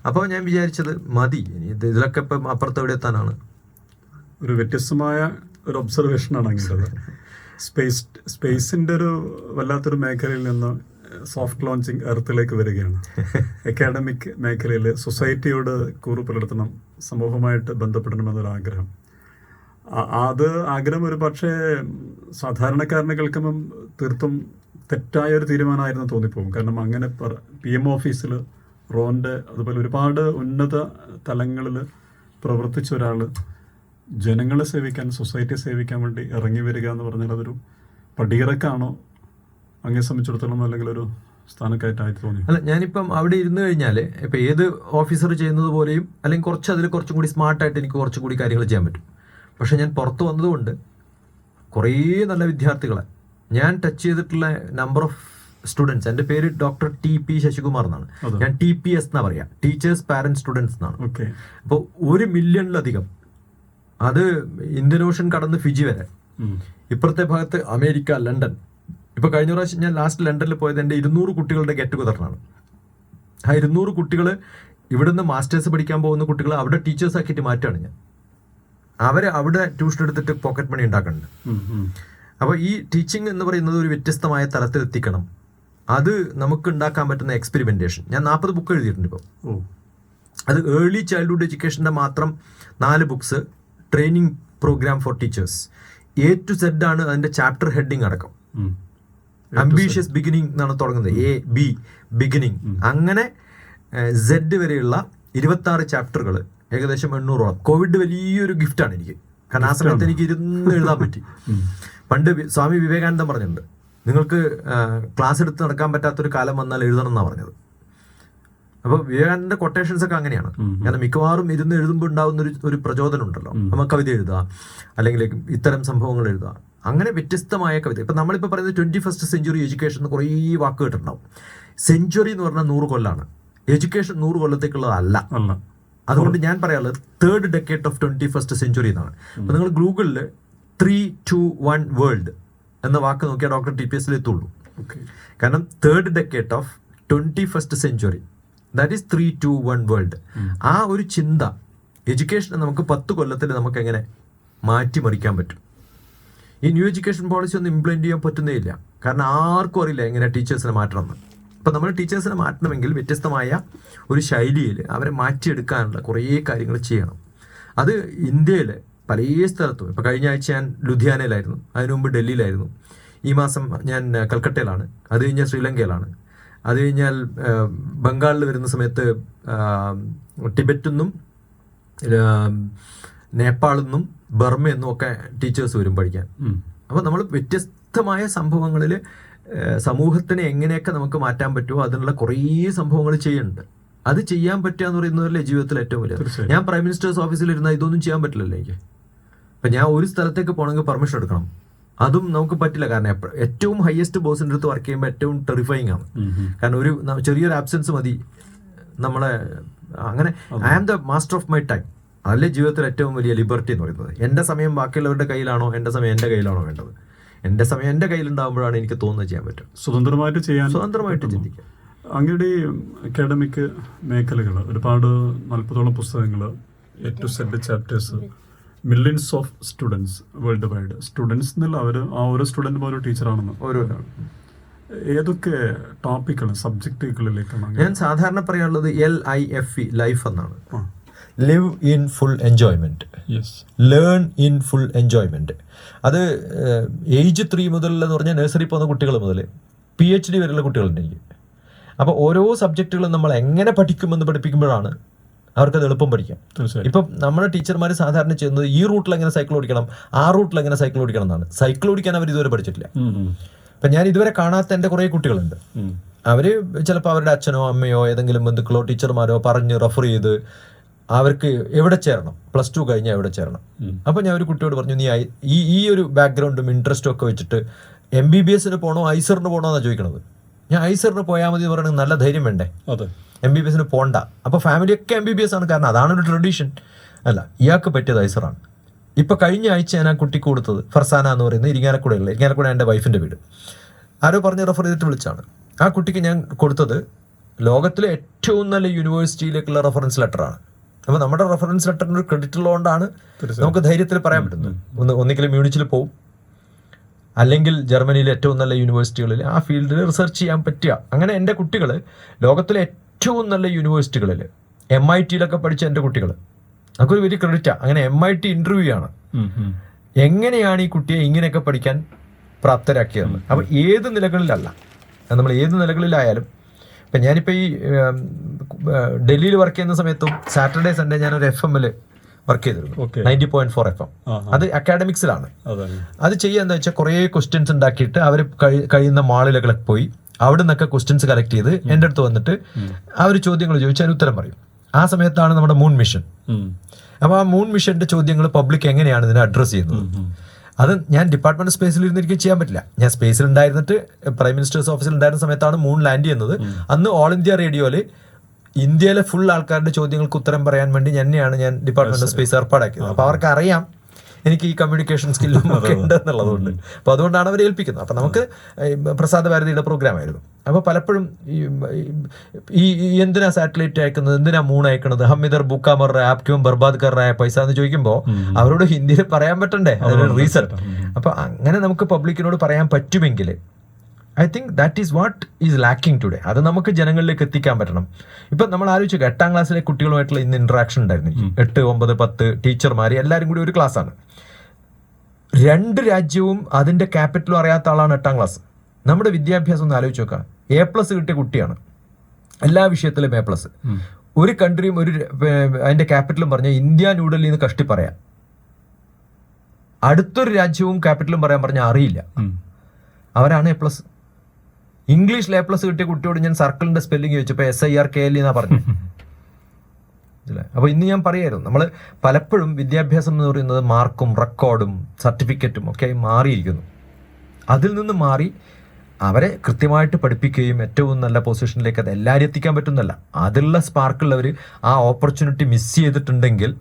അപ്പോൾ ഞാൻ വിചാരിച്ചത് മതി, ഇതിലൊക്കെ ഇപ്പം അപ്പുറത്ത് എവിടെ എത്താനാണ്.
ഒരു വ്യത്യസ്തമായ ഒരു ഒബ്സർവേഷനാണ് അങ്ങനത്. സ്പേസിൻ്റെ ഒരു വല്ലാത്തൊരു മേഖലയിൽ നിന്ന് സോഫ്റ്റ് ലോഞ്ചിങ് എർത്തിലേക്ക് വരികയാണ്. അക്കാഡമിക് മേഖലയിൽ സൊസൈറ്റിയോട് കൂറ് പുലർത്തണം, സമൂഹമായിട്ട് ബന്ധപ്പെടണമെന്നൊരാഗ്രഹം. അത് ആഗ്രഹം ഒരു പക്ഷേ സാധാരണക്കാരനെ കേൾക്കുമ്പം തീർത്തും തെറ്റായ ഒരു തീരുമാനമായിരുന്നു തോന്നിപ്പോകും. കാരണം അങ്ങനെ PM ഓഫീസിൽ റോൻ്റെ അതുപോലെ ഒരുപാട് ഉന്നത തലങ്ങളിൽ പ്രവർത്തിച്ച ഒരാൾ ജനങ്ങളെ സേവിക്കാൻ, സൊസൈറ്റിയെ സേവിക്കാൻ വേണ്ടി ഇറങ്ങി വരിക എന്ന് പറഞ്ഞാൽ അതൊരു പടിയിറക്കാണോ അങ്ങേ സംബന്ധിച്ചിടത്തോളം, അല്ലെങ്കിൽ ഒരു സ്ഥാനക്കയറ്റമായിട്ട് തോന്നി?
അല്ല, ഞാനിപ്പം അവിടെ ഇരുന്ന് കഴിഞ്ഞാൽ ഇപ്പം ഏത് ഓഫീസർ ചെയ്യുന്നത് പോലെയും അല്ലെങ്കിൽ കുറച്ചും കൂടി സ്മാർട്ടായിട്ട് എനിക്ക് കുറച്ചും കൂടി കാര്യങ്ങൾ ചെയ്യാൻ പറ്റും. പക്ഷെ ഞാൻ പുറത്ത് വന്നതുകൊണ്ട് കുറേ നല്ല വിദ്യാർത്ഥികളെ ഞാൻ ടച്ച് ചെയ്തിട്ടുള്ള നമ്പർ ഓഫ് സ്റ്റുഡൻസ്, എൻ്റെ പേര് ഡോക്ടർ TP ശശികുമാർ എന്നാണ്. ഞാൻ TPS എന്നാ പറയാ, ടീച്ചേഴ്സ് പാരന്റ് സ്റ്റുഡൻസ് എന്നാണ്. അപ്പോൾ 1 മില്യണിലധികം, അത് ഇന്ത്യൻ ഓഷൻ കടന്ന് ഫിജി വരെ, ഇപ്പുറത്തെ ഭാഗത്ത് അമേരിക്ക, ലണ്ടൻ. ഇപ്പൊ കഴിഞ്ഞ പ്രാവശ്യം ഞാൻ ലാസ്റ്റ് ലണ്ടനിൽ പോയത് എൻ്റെ 200 കുട്ടികളുടെ ഗെറ്റ് ടുഗദറിനാണ്. ആ 200 കുട്ടികൾ ഇവിടുന്ന് മാസ്റ്റേഴ്സ് പഠിക്കാൻ പോകുന്ന കുട്ടികൾ അവിടെ ടീച്ചേഴ്സ് ആക്കിയിട്ട് മാറ്റാണ് ഞാൻ. അവരെ അവിടെ ട്യൂഷൻ എടുത്തിട്ട് പോക്കറ്റ് മണി ഉണ്ടാക്കുന്നുണ്ട്. അപ്പോൾ ഈ ടീച്ചിങ് എന്ന് പറയുന്നത് ഒരു വ്യത്യസ്തമായ തലത്തിൽ എത്തിക്കണം. അത് നമുക്ക് ഉണ്ടാക്കാൻ പറ്റുന്ന എക്സ്പെരിമെന്റേഷൻ. ഞാൻ 40 ബുക്ക് എഴുതിയിട്ടുണ്ട് ഇപ്പോൾ. അത് ഏർലി ചൈൽഡ്ഹുഡ് എഡ്യൂക്കേഷൻ്റെ മാത്രം 4 books, training programme for teachers. A to Z ആണ് അതിന്റെ ചാപ്റ്റർ ഹെഡിങ് അടക്കം. അംബീഷ്യസ് ബിഗിനിങ് എന്നാണ് തുടങ്ങുന്നത്, AB ബിഗിനിങ്, അങ്ങനെ Z വരെയുള്ള 26 ചാപ്റ്ററുകൾ, ഏകദേശം 800ഓളം. കോവിഡ് വലിയൊരു ഗിഫ്റ്റാണ് എനിക്ക്. കാരണം ആ സമയത്ത് എനിക്ക് ഇരുന്ന് എഴുതാൻ പറ്റി. പണ്ട് സ്വാമി വിവേകാനന്ദൻ പറഞ്ഞിട്ടുണ്ട്, നിങ്ങൾക്ക് ക്ലാസ് എടുത്ത് നടക്കാൻ പറ്റാത്തൊരു കാലം വന്നാൽ എഴുതണം എന്നാണ് പറഞ്ഞത്. അപ്പോൾ വിവേകാനന്ദന്റെ കൊട്ടേഷൻസ് ഒക്കെ അങ്ങനെയാണ്. കാരണം മിക്കവാറും ഇരുന്ന് എഴുതുമ്പോൾ ഉണ്ടാകുന്ന ഒരു പ്രചോദനം ഉണ്ടല്ലോ. നമ്മൾ കവിത എഴുതുക, അല്ലെങ്കിൽ ഇത്തരം സംഭവങ്ങൾ എഴുതുക, അങ്ങനെ വ്യത്യസ്തമായ കവിത. ഇപ്പം നമ്മളിപ്പോൾ പറയുന്നത് 21st സെഞ്ചുറി എഡ്യൂക്കേഷൻ എന്ന് കുറേ വാക്ക് കേട്ടിട്ടുണ്ടാവും. സെഞ്ചുറി എന്ന് പറഞ്ഞാൽ 100 കൊല്ലാണ്. എഡ്യൂക്കേഷൻ 100 കൊല്ലത്തേക്കുള്ളതല്ല. അതുകൊണ്ട് ഞാൻ പറയാനുള്ളത് 3rd decade of 21st century എന്നാണ്. അപ്പോൾ നിങ്ങൾ ഗൂഗിളിൽ 3-2-1 വേൾഡ് എന്ന വാക്ക് നോക്കിയാൽ ഡോക്ടർ TPS എത്തുള്ളൂ. കാരണം 3rd decade of 21st century, that is 3-2-1 world. ആ ഒരു ചിന്ത എഡ്യൂക്കേഷനെ നമുക്ക് 10 കൊല്ലത്തിൽ നമുക്ക് എങ്ങനെ മാറ്റിമറിക്കാൻ പറ്റും. ഈ ന്യൂ എഡ്യൂക്കേഷൻ പോളിസി ഒന്നും ഇംപ്ലിമെന്റ് ചെയ്യാൻ പറ്റുന്നേ ഇല്ല. കാരണം ആർക്കും അറിയില്ല എങ്ങനെ ടീച്ചേഴ്സിനെ മാറ്റണമെന്ന്. അപ്പം നമ്മൾ ടീച്ചേഴ്സിനെ മാറ്റണമെങ്കിൽ വ്യത്യസ്തമായ ഒരു ശൈലിയിൽ അവരെ മാറ്റിയെടുക്കാനുള്ള കുറേ കാര്യങ്ങൾ ചെയ്യണം. അത് ഇന്ത്യയിൽ പല സ്ഥലത്തും, ഇപ്പോൾ കഴിഞ്ഞ ആഴ്ച ഞാൻ ലുധിയാനയിലായിരുന്നു, അതിനു മുമ്പ് ഡൽഹിയിലായിരുന്നു, ഈ മാസം ഞാൻ കൽക്കട്ടയിലാണ്, അത് കഴിഞ്ഞാൽ ശ്രീലങ്കയിലാണ്, അത് കഴിഞ്ഞാൽ ബംഗാളിൽ വരുന്ന സമയത്ത് ടിബറ്റിൽ നിന്നും നേപ്പാളിൽ നിന്നും ബർമയിൽ നിന്നും ഒക്കെ ടീച്ചേഴ്സ് വരും പഠിക്കാൻ. അപ്പോൾ നമ്മൾ വ്യത്യസ്തമായ സംഭവങ്ങളിൽ സമൂഹത്തിനെ എങ്ങനെയൊക്കെ നമുക്ക് മാറ്റാൻ പറ്റുമോ അതിനുള്ള കുറേ സംഭവങ്ങൾ ചെയ്യുന്നുണ്ട്. അത് ചെയ്യാൻ പറ്റുക എന്ന് പറയുന്നതല്ലേ ജീവിതത്തിൽ ഏറ്റവും വലിയ. ഞാൻ പ്രൈം മിനിസ്റ്റേഴ്സ് ഓഫീസിൽ ഇരുന്നാൽ ഇതൊന്നും ചെയ്യാൻ പറ്റില്ലല്ലോ എനിക്ക്. അപ്പം ഞാൻ ഒരു സ്ഥലത്തേക്ക് പോകണമെങ്കിൽ പെർമിഷൻ എടുക്കണം, അതും നമുക്ക് പറ്റില്ല. കാരണം ഏറ്റവും ഹയസ്റ്റ് ബോസിൻ്റെ അടുത്ത് വർക്ക് ചെയ്യുമ്പോൾ ഏറ്റവും ടെറിഫൈങ് ആണ്. കാരണം ഒരു ചെറിയൊരു ആബ്സെൻസ് മതി നമ്മളെ. അങ്ങനെ I am the master of my time. അതല്ലേ ജീവിതത്തിൽ ഏറ്റവും വലിയ ലിബർട്ടി എന്ന് പറയുന്നത്. എൻ്റെ സമയം ബാക്കിയുള്ളവരുടെ കയ്യിലാണോ, എൻ്റെ സമയം എൻ്റെ കയ്യിലാണോ വേണ്ടത്? എൻ്റെ സമയം എൻ്റെ കയ്യിലുണ്ടാകുമ്പോഴാണ് എനിക്ക് തോന്നുന്നത് ചെയ്യാൻ പറ്റും, സ്വതന്ത്രമായിട്ട് ചിന്തിക്കാം.
അങ്ങയുടെ അക്കാഡമിക് മേഖലകൾ ഒരുപാട് 40ഓളം പുസ്തകങ്ങൾ, A to Z chapters, millions of students world wide. Students എന്നുള്ള അവർ ആ ഓരോ സ്റ്റുഡൻറ്റും ഓരോ ടീച്ചറാണെന്ന്. ഏതൊക്കെ ടോപ്പിക്കുകൾ, സബ്ജക്റ്റുകളിലേക്കാണ്?
ഞാൻ സാധാരണ പറയാനുള്ളത് LIFE, ലൈഫ് എന്നാണ്. Live in full enjoyment, learn in full enjoyment. അത് ഏജ് 3 മുതലെന്ന് പറഞ്ഞാൽ നഴ്സറി പോകുന്ന കുട്ടികൾ മുതൽ PhD വരെയുള്ള കുട്ടികളുണ്ട് എനിക്ക്. അപ്പോൾ ഓരോ സബ്ജക്റ്റുകളും നമ്മൾ എങ്ങനെ പഠിക്കുമെന്ന് പഠിപ്പിക്കുമ്പോഴാണ് അവർക്കത് എളുപ്പം പഠിക്കാം. ഇപ്പം നമ്മുടെ ടീച്ചർമാർ സാധാരണ ചെയ്യുന്നത് ഈ റൂട്ടിൽ എങ്ങനെ സൈക്കിൾ ഓടിക്കണം, ആ റൂട്ടിൽ എങ്ങനെ സൈക്കിൾ ഓടിക്കണം എന്നാണ്. സൈക്കിൾ ഓടിക്കാൻ അവർ ഇതുവരെ പഠിച്ചിട്ടില്ല. അപ്പം ഞാൻ ഇതുവരെ കാണാത്ത എൻ്റെ കുറേ കുട്ടികളുണ്ട്. അവർ ചിലപ്പോൾ അവരുടെ അച്ഛനോ അമ്മയോ ഏതെങ്കിലും ബന്ധുക്കളോ ടീച്ചർമാരോ പറഞ്ഞ് റെഫർ ചെയ്ത് അവർക്ക് എവിടെ ചേരണം, +2 കഴിഞ്ഞാൽ എവിടെ ചേരണം. അപ്പോൾ ഞാൻ ഒരു കുട്ടിയോട് പറഞ്ഞു, നീ ഈ ഒരു ബാക്ക്ഗ്രൗണ്ടും ഇൻട്രസ്റ്റും ഒക്കെ വെച്ചിട്ട് MBBSന് പോകണോ ഐസറിന് പോകണോ എന്നാണ് ചോദിക്കണത്. ഞാൻ ഐസറിന് പോയാൽ മതി എന്ന് പറയുന്നത് നല്ല ധൈര്യം വേണ്ടേ? MBBSന് പോകണ്ട. അപ്പോൾ ഫാമിലിയൊക്കെ MBBS ആണ്, കാരണം അതാണ് ഒരു ട്രഡീഷൻ. അല്ല, ഇയാൾക്ക് പറ്റിയത് ഐസറാണ്. ഇപ്പോൾ കഴിഞ്ഞ ആഴ്ച ഞാൻ ആ കുട്ടിക്ക് കൊടുത്തത് ഫർസാന എന്ന് പറയുന്നത് ഇരിങ്ങാലക്കുട എൻ്റെ വൈഫിൻ്റെ വീട്. ആരോ പറഞ്ഞ് റെഫർ ചെയ്തിട്ട് വിളിച്ചാണ്. ആ കുട്ടിക്ക് ഞാൻ കൊടുത്തത് ലോകത്തിലെ ഏറ്റവും നല്ല യൂണിവേഴ്സിറ്റിയിലേക്കുള്ള റെഫറൻസ് ലെറ്ററാണ്. അപ്പോൾ നമ്മുടെ റെഫറൻസ് ലെറ്ററിന് ഒരു ക്രെഡിറ്റ് ഉള്ളതുകൊണ്ടാണ് നമുക്ക് ധൈര്യത്തിൽ പറയാൻ പറ്റുന്നത്. ഒന്നിക്കലും മ്യൂണിച്ചിൽ പോവും, അല്ലെങ്കിൽ ജർമ്മനിയിലെ ഏറ്റവും നല്ല യൂണിവേഴ്സിറ്റികളിൽ ആ ഫീൽഡിൽ റിസർച്ച് ചെയ്യാൻ പറ്റുക. അങ്ങനെ എൻ്റെ കുട്ടികൾ ലോകത്തിലെ ഏറ്റവും നല്ല യൂണിവേഴ്സിറ്റികളിൽ MITയിലൊക്കെ പഠിച്ച എൻ്റെ കുട്ടികൾ നമുക്കൊരു വലിയ ക്രെഡിറ്റാണ്. അങ്ങനെ MIT ഇന്റർവ്യൂ ആണ് എങ്ങനെയാണ് ഈ കുട്ടിയെ ഇങ്ങനെയൊക്കെ പഠിക്കാൻ പ്രാപ്തരാക്കിയത്. അപ്പോൾ ഏത് നിലകളിലല്ല, നമ്മൾ ഏത് നിലകളിലായാലും, ഇപ്പം ഞാനിപ്പോൾ ഈ ഡൽഹിയിൽ വർക്ക് ചെയ്യുന്ന സമയത്തും സാറ്റർഡേ സൺഡേ ഞാനൊരു FM-ൽ വർക്ക് ചെയ്തിരുന്നു, 90.4 FM. അത് അക്കാഡമിക്സിലാണ്. അത് ചെയ്യുക എന്താ വെച്ചാൽ കുറേ ക്വസ്റ്റ്യൻസ് ഉണ്ടാക്കിയിട്ട് അവർ കഴിയുന്ന മാളിലൊക്കെ പോയി അവിടെ നിന്നൊക്കെ ക്വസ്റ്റ്യൻസ് കളക്ട് ചെയ്ത് എൻ്റെ അടുത്ത് വന്നിട്ട് അവർ ചോദ്യങ്ങൾ ചോദിച്ചാൽ ഉത്തരം പറയും. ആ സമയത്താണ് നമ്മുടെ മൂൺ മിഷൻ. അപ്പോൾ ആ മൂൺ മിഷന്റെ ചോദ്യങ്ങൾ പബ്ലിക് എങ്ങനെയാണ് ഇതിനെ അഡ്രസ്സ് ചെയ്യുന്നത്, അത് ഞാൻ ഡിപ്പാർട്ട്മെന്റ് സ്പേസിൽ ഇരുന്നിരിക്കും ചെയ്യാൻ പറ്റില്ല. ഞാൻ സ്പേസിൽ ഉണ്ടായിരുന്നിട്ട് പ്രൈം മിനിസ്റ്റേഴ്സ് ഓഫീസിൽ ഉണ്ടായിരുന്ന സമയത്താണ് മൂൺ ലാൻഡ് ചെയ്യുന്നത്. അന്ന് ഓൾ ഇന്ത്യ റേഡിയോയിൽ ഇന്ത്യയിലെ ഫുൾ ആൾക്കാരുടെ ചോദ്യങ്ങൾക്ക് ഉത്തരം പറയാൻ വേണ്ടി ഞാൻ ഡിപ്പാർട്ട്മെന്റ് സ്പേസ് ഏർപ്പാടാക്കിയത്. അപ്പോൾ അവർക്ക് അറിയാം എനിക്ക് ഈ കമ്മ്യൂണിക്കേഷൻ സ്കില്ലും ഒക്കെ ഉണ്ട് എന്നുള്ളതുകൊണ്ട്. അപ്പോൾ അതുകൊണ്ടാണ് അവർ ഏൽപ്പിക്കുന്നത്. അപ്പം നമുക്ക് പ്രസാദ ഭാരതിയുടെ പ്രോഗ്രാം ആയിരുന്നു. അപ്പോൾ പലപ്പോഴും ഈ എന്തിനാ സാറ്റലൈറ്റ് അയക്കുന്നത്, എന്തിനാ മൂൺ അയക്കുന്നത്, ഹം ഇധർ ഭൂക്കാ മർ റഹേ ആപ് ക്യോं ബർബാദ് കർ റഹേ പൈസ എന്ന് ചോദിക്കുമ്പോൾ അവരോട് ഹിന്ദിയിൽ പറയാൻ പറ്റണ്ടേ, അതിനൊരു റീസൺ. അപ്പോൾ അങ്ങനെ നമുക്ക് പബ്ലിക്കിനോട് പറയാൻ പറ്റുമെങ്കിൽ I think that is what is lacking today. അത് നമുക്ക് ജനങ്ങളിലേക്ക് എത്തിക്കാൻ പറ്റണം. ഇപ്പം നമ്മൾ ആലോചിച്ചു 8ാം ക്ലാസ്സിലെ കുട്ടികളുമായിട്ടുള്ള ഇന്ന് ഇന്ററാക്ഷൻ ഉണ്ടായിരുന്നു. 8, 9, 10 ടീച്ചർമാർ എല്ലാവരും കൂടി ഒരു ക്ലാസ്സാണ്. 2 രാജ്യവും അതിന്റെ ക്യാപിറ്റലും അറിയാത്ത ആളാണ് 8ാം ക്ലാസ്. നമ്മുടെ വിദ്യാഭ്യാസം ഒന്ന് ആലോചിച്ച് നോക്കാം. A+ കിട്ടിയ കുട്ടിയാണ്, എല്ലാ വിഷയത്തിലും A+. ഒരു കൺട്രിയും അതിന്റെ ക്യാപിറ്റലും പറഞ്ഞാൽ ഇന്ത്യ ന്യൂഡൽഹിയിൽ നിന്ന് കഷ്ടി പറയാം. അടുത്തൊരു രാജ്യവും ക്യാപിറ്റലും പറയാൻ പറഞ്ഞാൽ അറിയില്ല. അവരാണ് A+. ഇംഗ്ലീഷിൽ A+ കിട്ടിയ കുട്ടിയോട് ഞാൻ സർക്കിളിന്റെ സ്പെല്ലിംഗ് ചോദിച്ചപ്പോൾ SIRKL എന്നാ പറഞ്ഞു. അപ്പോൾ ഇന്ന് ഞാൻ പറയായിരുന്നു, നമ്മൾ പലപ്പോഴും വിദ്യാഭ്യാസം എന്ന് പറയുന്നത് മാർക്കും റെക്കോർഡും സർട്ടിഫിക്കറ്റും ഒക്കെ മാറിയിരിക്കുന്നു. അതിൽ നിന്ന് മാറി അവരെ കൃത്യമായിട്ട് പഠിപ്പിക്കുകയും ഏറ്റവും നല്ല പൊസിഷനിലേക്ക് അത് എല്ലാവരും എത്തിക്കാൻ പറ്റുന്നല്ല. അതിലുള്ള സ്പാർക്കുള്ളവർ ആ ഓപ്പർച്യൂണിറ്റി മിസ് ചെയ്തിട്ടുണ്ടെങ്കിൽ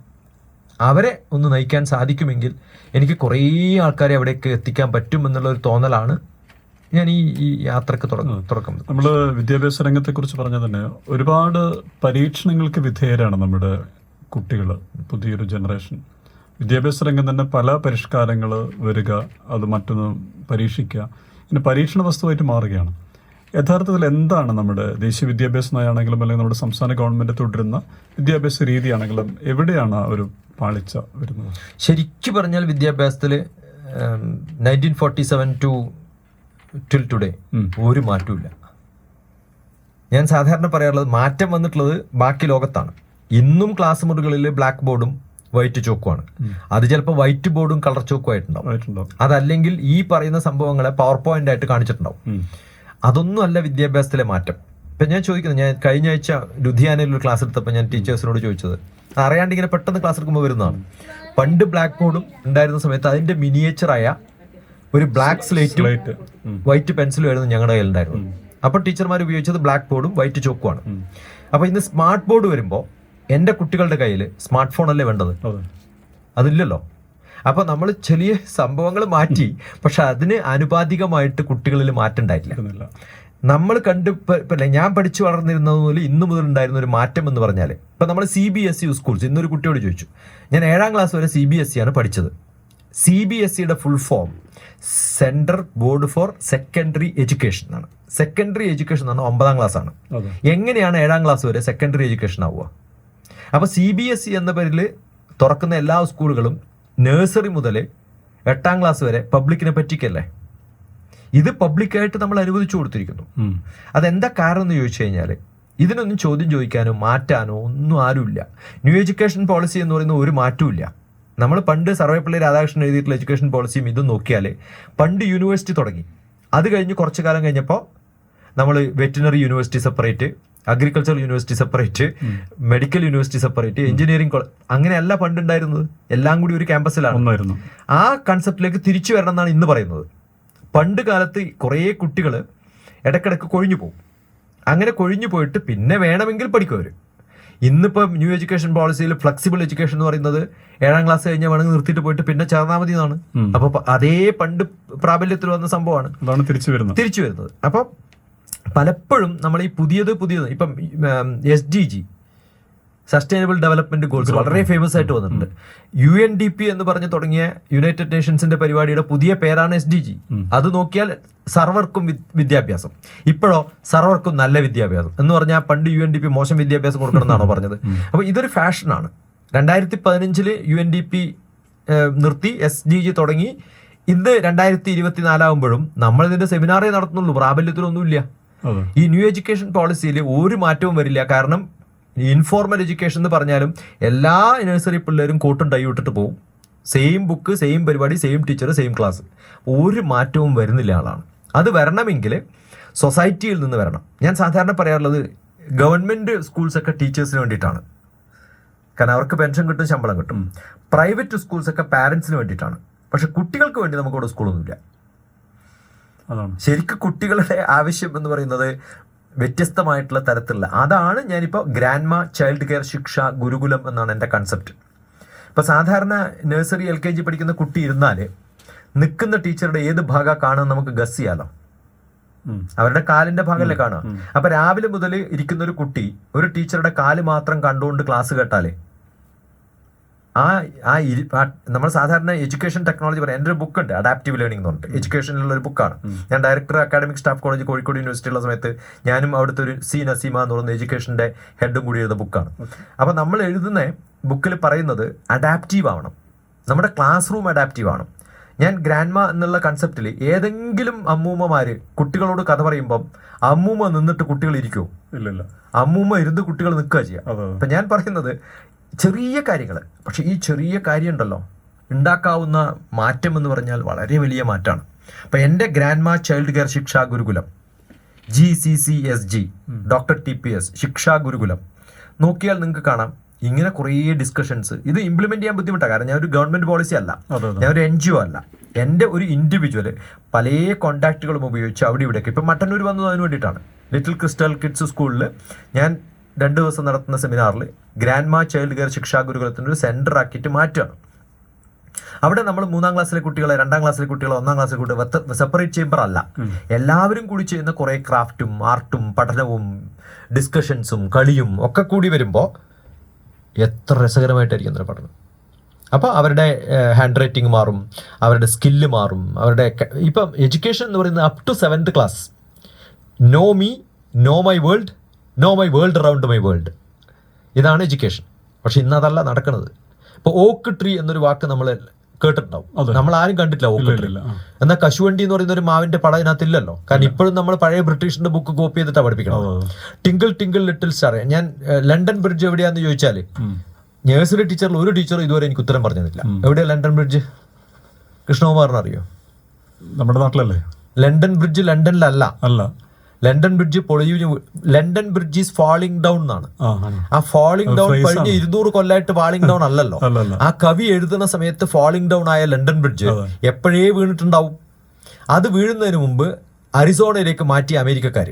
അവരെ ഒന്ന് നയിക്കാൻ സാധിക്കുമെങ്കിൽ എനിക്ക് കുറേ ആൾക്കാരെ അവിടേക്ക് എത്തിക്കാൻ പറ്റുമെന്നുള്ളൊരു തോന്നലാണ് ഞാൻ ഈ യാത്രക്ക് തുടക്കം.
നമ്മൾ വിദ്യാഭ്യാസ രംഗത്തെക്കുറിച്ച് പറഞ്ഞാൽ തന്നെ ഒരുപാട് പരീക്ഷണങ്ങൾക്ക് വിധേയരാണ് നമ്മുടെ കുട്ടികൾ, പുതിയൊരു ജനറേഷൻ. വിദ്യാഭ്യാസ രംഗം തന്നെ പല പരിഷ്കാരങ്ങൾ വരിക, അത് മറ്റൊന്ന് പരീക്ഷിക്കുക, ഇങ്ങനെ പരീക്ഷണ വസ്തുവായിട്ട് മാറുകയാണ്. യഥാർത്ഥത്തിൽ എന്താണ് നമ്മുടെ ദേശീയ വിദ്യാഭ്യാസ നയമാണെങ്കിലും അല്ലെങ്കിൽ നമ്മുടെ സംസ്ഥാന ഗവൺമെൻറ് തുടരുന്ന വിദ്യാഭ്യാസ രീതിയാണെങ്കിലും എവിടെയാണ് ആ ഒരു പാളിച്ച വരുന്നത്?
ശരിക്കും പറഞ്ഞാൽ വിദ്യാഭ്യാസത്തിൽ 1947 to till today ഒരു മാറ്റമില്ല. ഞാൻ സാധാരണ പറയാറുള്ളത് മാറ്റം വന്നിട്ടുള്ളത് ബാക്കി ലോകത്താണ്. ഇന്നും ക്ലാസ് മുറികളിൽ ബ്ലാക്ക് ബോർഡും വൈറ്റ് ചോക്കുമാണ്. അത് ചിലപ്പോൾ വൈറ്റ് ബോർഡും കളർ ചോക്കും ആയിട്ടുണ്ടാവും. അതല്ലെങ്കിൽ ഈ പറയുന്ന സംഭവങ്ങളെ പവർ പോയിന്റ് ആയിട്ട് കാണിച്ചിട്ടുണ്ടാവും. അതൊന്നും അല്ല വിദ്യാഭ്യാസത്തിലെ മാറ്റം. ഇപ്പം ഞാൻ ചോദിക്കുന്നത്, ഞാൻ കഴിഞ്ഞ ആഴ്ച ലുധിയാനയിൽ ഒരു ക്ലാസ് എടുത്തപ്പോൾ ഞാൻ ടീച്ചേഴ്സിനോട് ചോദിച്ചത്, അറിയാണ്ട് ഇങ്ങനെ പെട്ടെന്ന് ക്ലാസ് എടുക്കുമ്പോൾ വരുന്നതാണ്. പണ്ട് ബ്ലാക്ക് ബോർഡും ഉണ്ടായിരുന്ന സമയത്ത് അതിന്റെ മിനിയേച്ചറായ ഒരു ബ്ലാക്ക് സ്ലേറ്റും വൈറ്റ് പെൻസിലും ആയിരുന്നു ഞങ്ങളുടെ കയ്യിലുണ്ടായിരുന്നു. അപ്പോൾ ടീച്ചർമാർ ഉപയോഗിച്ചത് ബ്ലാക്ക് ബോർഡും വൈറ്റ് ചോക്കുമാണ്. അപ്പോൾ ഇന്ന് സ്മാർട്ട് ബോർഡ് വരുമ്പോൾ എൻ്റെ കുട്ടികളുടെ കയ്യിൽ സ്മാർട്ട് ഫോൺ അല്ലേ വേണ്ടത്? അതില്ലല്ലോ. അപ്പോൾ നമ്മൾ ചെറിയ സംഭവങ്ങൾ മാറ്റി, പക്ഷെ അതിന് ആനുപാതികമായിട്ട് കുട്ടികളിൽ മാറ്റം ഉണ്ടായിട്ടില്ല. നമ്മൾ ഞാൻ പഠിച്ചു വളർന്നിരുന്നത് മുതൽ ഇന്ന് മുതൽ ഉണ്ടായിരുന്ന ഒരു മാറ്റം എന്ന് പറഞ്ഞാൽ, ഇപ്പം നമ്മൾ CBSE സ്കൂൾസ്, ഇന്നൊരു കുട്ടിയോട് ചോദിച്ചു, ഞാൻ 7ാം ക്ലാസ് വരെ CBSE ആണ് പഠിച്ചത്. CBSEയുടെ full form central board for secondary education ആണ്. സെക്കൻഡറി എഡ്യൂക്കേഷൻ എന്ന് പറഞ്ഞാൽ 9ാം ക്ലാസ് ആണ്. എങ്ങനെയാണ് 7ാം ക്ലാസ് വരെ സെക്കൻഡറി എഡ്യൂക്കേഷൻ ആവുക? അപ്പോൾ CBSE എന്ന പേരിൽ തുറക്കുന്ന എല്ലാ സ്കൂളുകളും നഴ്സറി മുതൽ 8ാം ക്ലാസ് വരെ പബ്ലിക്കിനെ പറ്റിക്കല്ലേ? ഇത് പബ്ലിക്കായിട്ട് നമ്മൾ അനുവദിച്ചു കൊടുത്തിരിക്കുന്നു. അതെന്താ കാരണം എന്ന് ചോദിച്ചു കഴിഞ്ഞാൽ, ഇതിനൊന്നും ചോദ്യം ചോദിക്കാനോ മാറ്റാനോ ഒന്നും ആരുമില്ല. ന്യൂ എഡ്യൂക്കേഷൻ പോളിസി എന്ന് പറയുന്ന ഒരു മാറ്റവും ഇല്ല. നമ്മൾ പണ്ട് സർവേപ്പള്ളി രാധാകൃഷ്ണൻ എഴുതിയിട്ടുള്ള എഡ്യൂക്കേഷൻ പോളിസിയും ഇതും നോക്കിയാൽ, പണ്ട് യൂണിവേഴ്സിറ്റി തുടങ്ങി, അത് കഴിഞ്ഞ് കുറച്ച് കാലം കഴിഞ്ഞപ്പോൾ നമ്മൾ veterinary university separate, agriculture university separate, medical university separate, engineering അങ്ങനെയല്ല പണ്ടുണ്ടായിരുന്നത്. എല്ലാം കൂടി ഒരു ക്യാമ്പസിലാണ്. ആ കൺസെപ്റ്റിലേക്ക് തിരിച്ചു വരണം എന്നാണ് ഇന്ന് പറയുന്നത്. പണ്ട് കാലത്ത് കുറേ കുട്ടികൾ ഇടയ്ക്കിടയ്ക്ക് കൊഴിഞ്ഞു പോകും. അങ്ങനെ കൊഴിഞ്ഞു പോയിട്ട് പിന്നെ വേണമെങ്കിൽ പഠിക്കും അവർ. ഇന്നിപ്പോൾ ന്യൂ എഡ്യൂക്കേഷൻ പോളിസിയിൽ ഫ്ലെക്സിബിൾ എഡ്യൂക്കേഷൻ എന്ന് പറയുന്നത് 7ാം ക്ലാസ് കഴിഞ്ഞാൽ വേണമെങ്കിൽ നിർത്തിയിട്ട് പോയിട്ട് പിന്നെ ചേർന്നാൽ മതി എന്നാണ്. അപ്പോൾ അതേ പണ്ട് പ്രാബല്യത്തിൽ വന്ന സംഭവമാണ് തിരിച്ചു വരുന്നത്. അപ്പം പലപ്പോഴും നമ്മൾ ഈ പുതിയത് ഇപ്പം SDG സസ്റ്റൈനബിൾ ഡെവലപ്മെന്റ് ഗോൾസ് വളരെ ഫേമസ് ആയിട്ട് വന്നിട്ടുണ്ട്. UNDP എന്ന് പറഞ്ഞ് തുടങ്ങിയ യുണൈറ്റഡ് നേഷൻസിന്റെ പരിപാടിയുടെ പുതിയ പേരാണ് SDG. അത് നോക്കിയാൽ സർവർക്കും വിദ്യാഭ്യാസം, ഇപ്പോഴോ സർവർക്കും നല്ല വിദ്യാഭ്യാസം എന്ന് പറഞ്ഞാൽ പണ്ട് UNDP മോശം വിദ്യാഭ്യാസം കൊടുക്കണം എന്നാണോ പറഞ്ഞത്? അപ്പോൾ ഇതൊരു ഫാഷനാണ്. 2015 UNDP നിർത്തി, SDG തുടങ്ങി. ഇന്ന് 2024 നമ്മളിതിന്റെ സെമിനാറേ നടത്തുന്നുള്ളൂ, പ്രാബല്യത്തിലൊന്നുമില്ല. ഈ ന്യൂ എഡ്യൂക്കേഷൻ പോളിസിയിൽ ഒരു മാറ്റവും വരില്ല. കാരണം ഇൻഫോർമൽ എഡ്യൂക്കേഷൻ എന്ന് പറഞ്ഞാലും എല്ലാ നഴ്സറി പിള്ളേരും കോട്ടും ടൈ ഇട്ടിട്ട് പോകും. സെയിം ബുക്ക്, സെയിം പരിപാടി, സെയിം ടീച്ചർ, സെയിം ക്ലാസ്. ഒരു മാറ്റവും വരുന്നില്ല ആളാണ്. അത് വരണമെങ്കിൽ സൊസൈറ്റിയിൽ നിന്ന് വരണം. ഞാൻ സാധാരണ പറയാറുള്ളത് ഗവൺമെൻറ് സ്കൂൾസൊക്കെ ടീച്ചേഴ്സിന് വേണ്ടിയിട്ടാണ്, കാരണം അവർക്ക് പെൻഷൻ കിട്ടും, ശമ്പളം കിട്ടും. പ്രൈവറ്റ് സ്കൂൾസൊക്കെ പാരൻസിന് വേണ്ടിയിട്ടാണ്. പക്ഷെ കുട്ടികൾക്ക് വേണ്ടി നമുക്കിവിടെ സ്കൂളൊന്നുമില്ല. ശരിക്കും കുട്ടികളുടെ ആവശ്യം എന്ന് പറയുന്നത് വ്യത്യസ്തമായിട്ടുള്ള തരത്തിലുള്ള, അതാണ് ഞാനിപ്പോൾ ഗ്രാൻഡ്മ ചൈൽഡ് കെയർ ശിക്ഷ ഗുരുകുലം എന്നാണ് എൻ്റെ കൺസെപ്റ്റ്. ഇപ്പോൾ സാധാരണ നഴ്സറി LKG പഠിക്കുന്ന കുട്ടി ഇരുന്നാൽ നിൽക്കുന്ന ടീച്ചറുടെ ഏത് ഭാഗം കാണുമെന്ന് നമുക്ക് ഗസ് ചെയ്യാലോ. അവരുടെ കാലിന്റെ ഭാഗമല്ലേ കാണുക. അപ്പൊ രാവിലെ മുതൽ ഇരിക്കുന്ന ഒരു കുട്ടി ഒരു ടീച്ചറുടെ കാല് മാത്രം കണ്ടുകൊണ്ട് ക്ലാസ് കേട്ടാലേ നമ്മൾ സാധാരണ എഡ്യൂക്കേഷൻ ടെക്നോളജി പറയാം. എൻ്റെ ഒരു ബുക്ക് ഉണ്ട്, അഡാപ്റ്റീവ് ലേണിംഗ് എന്ന് പറഞ്ഞിട്ട്, എഡ്യൂക്കേഷനിലുള്ള ഒരു ബുക്കാണ്. ഞാൻ director academic staff college Kozhikode university ഉള്ള സമയത്ത് ഞാനും അവിടുത്തെ ഒരു നസീമ എന്ന് പറയുന്ന എഡ്യൂക്കേഷൻ്റെ ഹെഡും കൂടി എഴുതുന്ന ബുക്കാണ്. അപ്പോൾ നമ്മൾ എഴുതുന്ന ബുക്കിൽ പറയുന്നത് അഡാപ്റ്റീവ് ആവണം, നമ്മുടെ ക്ലാസ് റൂം അഡാപ്റ്റീവ് ആവണം. ഞാൻ ഗ്രാൻഡ്മ എന്നുള്ള കൺസെപ്റ്റിൽ ഏതെങ്കിലും അമ്മൂമ്മമാര് കുട്ടികളോട് കഥ പറയുമ്പം അമ്മൂമ്മ നിന്നിട്ട് കുട്ടികൾ ഇരിക്കുമോ? ഇല്ലല്ല, അമ്മൂമ്മ ഇരുന്ന് കുട്ടികൾ നിൽക്കുക ചെയ്യുക. അപ്പം ഞാൻ പറയുന്നത് ചെറിയ കാര്യങ്ങൾ, പക്ഷെ ഈ ചെറിയ കാര്യം ഉണ്ടല്ലോ, ഉണ്ടാക്കാവുന്ന മാറ്റം എന്ന് പറഞ്ഞാൽ വളരെ വലിയ മാറ്റമാണ്. അപ്പം എൻ്റെ ഗ്രാൻഡ്മ ചൈൽഡ് കെയർ ശിക്ഷാ ഗുരുകുലം, GCCSG, ഡോക്ടർ TPS ശിക്ഷാ ഗുരുകുലം നോക്കിയാൽ നിങ്ങൾക്ക് കാണാം ഇങ്ങനെ കുറേ ഡിസ്കഷൻസ്. ഇത് ഇംപ്ലിമെന്റ് ചെയ്യാൻ ബുദ്ധിമുട്ടാണ്, കാരണം ഞാൻ ഒരു ഗവൺമെന്റ് പോളിസി അല്ല, ഞാൻ ഒരു NGO അല്ല. എൻ്റെ ഒരു ഇൻഡിവിജ്വൽ പല കോണ്ടാക്റ്റുകളും ഉപയോഗിച്ച് അവിടെ ഇവിടെയൊക്കെ, ഇപ്പം മട്ടന്നൂർ വന്നത് അതിന് വേണ്ടിയിട്ടാണ്. ലിറ്റിൽ ക്രിസ്റ്റൽ കിഡ്സ് സ്കൂളിൽ ഞാൻ 2 ദിവസം നടത്തുന്ന സെമിനാറിൽ ഗ്രാൻഡ്മ ചൈൽഡ് കെയർ ശിക്ഷാ ഗുരുകുലത്തിൻ്റെ ഒരു സെന്റർ ആക്കിയിട്ട് മാറ്റുകയാണ്. അവിടെ നമ്മൾ 3ാം ക്ലാസ്സിലെ കുട്ടികളെ, 2ാം ക്ലാസ്സിലെ കുട്ടികളെ, 1ാം ക്ലാസ്സിലെ കുട്ടികളെ സെപ്പറേറ്റ് ചേംബർ അല്ല, എല്ലാവരും കൂടി ചെയ്യുന്ന കുറേ ക്രാഫ്റ്റും ആർട്ടും പഠനവും ഡിസ്കഷൻസും കളിയും ഒക്കെ കൂടി വരുമ്പോൾ എത്ര രസകരമായിട്ടായിരിക്കും അന്നേരം പഠനം. അപ്പോൾ അവരുടെ ഹാൻഡ് റൈറ്റിംഗ് മാറും, അവരുടെ സ്കില്ല് മാറും, അവരുടെ ഇപ്പം എഡ്യൂക്കേഷൻ എന്ന് പറയുന്നത് up to 7th class. Know me, know my world, know my world around my world, ഇതാണ് എഡ്യൂക്കേഷൻ. പക്ഷെ ഇന്ന് അതല്ല നടക്കുന്നത്. ഇപ്പോൾ ഓക്ക് ട്രീ എന്നൊരു വാക്ക് നമ്മൾ കേട്ടിട്ടുണ്ടാവും, നമ്മൾ ആരും കണ്ടിട്ടില്ല ഓക്ക് ട്രീ. എന്നാൽ കശുവണ്ടി എന്ന് പറയുന്ന ഒരു മാവിന്റെ പടം ഇതിനകത്തില്ലല്ലോ, കാരണം ഇപ്പോഴും നമ്മൾ പഴയ ബ്രിട്ടീഷിന്റെ ബുക്ക് കോപ്പി ചെയ്തിട്ടാണ് പഠിപ്പിക്കണം. Twinkle twinkle little star. ഞാൻ ലണ്ടൻ ബ്രിഡ്ജ് എവിടെയാന്ന് ചോദിച്ചാൽ നഴ്സറി ടീച്ചറിൽ ഒരു ടീച്ചർ ഇതുവരെ എനിക്ക് ഉത്തരം പറഞ്ഞില്ല. എവിടെയാ ലണ്ടൻ ബ്രിഡ്ജ്? കൃഷ്ണകുമാറിന് അറിയോ?
നമ്മുടെ നാട്ടിലല്ലേ
ലണ്ടൻ ബ്രിഡ്ജ്? ലണ്ടനിലല്ല, അല്ല, ലണ്ടൻ ബ്രിഡ്ജ് പൊളിഞ്ഞു. London Bridge is falling down എന്നാണ്. ആ ഫാളിംഗ് ഡൗൺ കഴിഞ്ഞ് 200 കൊല്ലമായിട്ട് ഫാളിംഗ് ഡൗൺ അല്ലല്ലോ. ആ കവി എഴുതുന്ന സമയത്ത് ഫാളിംഗ് ഡൗൺ ആയ ലണ്ടൻ ബ്രിഡ്ജ് എപ്പോഴേ വീണിട്ടുണ്ടാവും. അത് വീഴുന്നതിന് മുമ്പ് അരിസോണയിലേക്ക് മാറ്റിയ അമേരിക്കക്കാർ.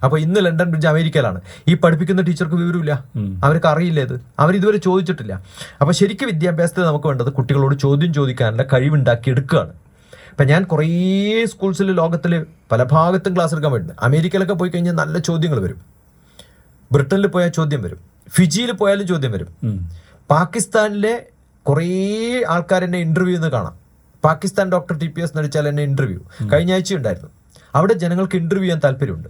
അപ്പൊ ഇന്ന് ലണ്ടൻ ബ്രിഡ്ജ് അമേരിക്കയിലാണ്. ഈ പഠിപ്പിക്കുന്ന ടീച്ചർക്ക് വിവരമില്ല, അവർക്ക് അറിയില്ല, ഇത് അവരിതുവരെ ചോദിച്ചിട്ടില്ല. അപ്പൊ ശരിക്കും വിദ്യാഭ്യാസത്തിൽ നമുക്ക് വേണ്ടത് കുട്ടികളോട് ചോദ്യം ചോദിക്കാനുള്ള കഴിവുണ്ടാക്കി എടുക്കുകയാണ്. ഇപ്പം ഞാൻ കുറേ സ്കൂൾസിൽ ലോകത്തിൽ പല ഭാഗത്തും ക്ലാസ് എടുക്കാൻ പറ്റുന്നത്. അമേരിക്കയിലൊക്കെ പോയി കഴിഞ്ഞാൽ നല്ല ചോദ്യങ്ങൾ വരും, ബ്രിട്ടനിൽ പോയാൽ ചോദ്യം വരും, ഫിജിയിൽ പോയാലും ചോദ്യം വരും. പാകിസ്ഥാനിലെ കുറേ ആൾക്കാർ എന്നെ ഇന്റർവ്യൂ എന്ന് കാണാം. പാകിസ്ഥാൻ ഡോക്ടർ TPS നടിച്ചാൽ എന്നെ ഇന്റർവ്യൂ കഴിഞ്ഞ ആഴ്ച ഉണ്ടായിരുന്നു. അവിടെ ജനങ്ങൾക്ക് ഇന്റർവ്യൂ ചെയ്യാൻ താല്പര്യമുണ്ട്.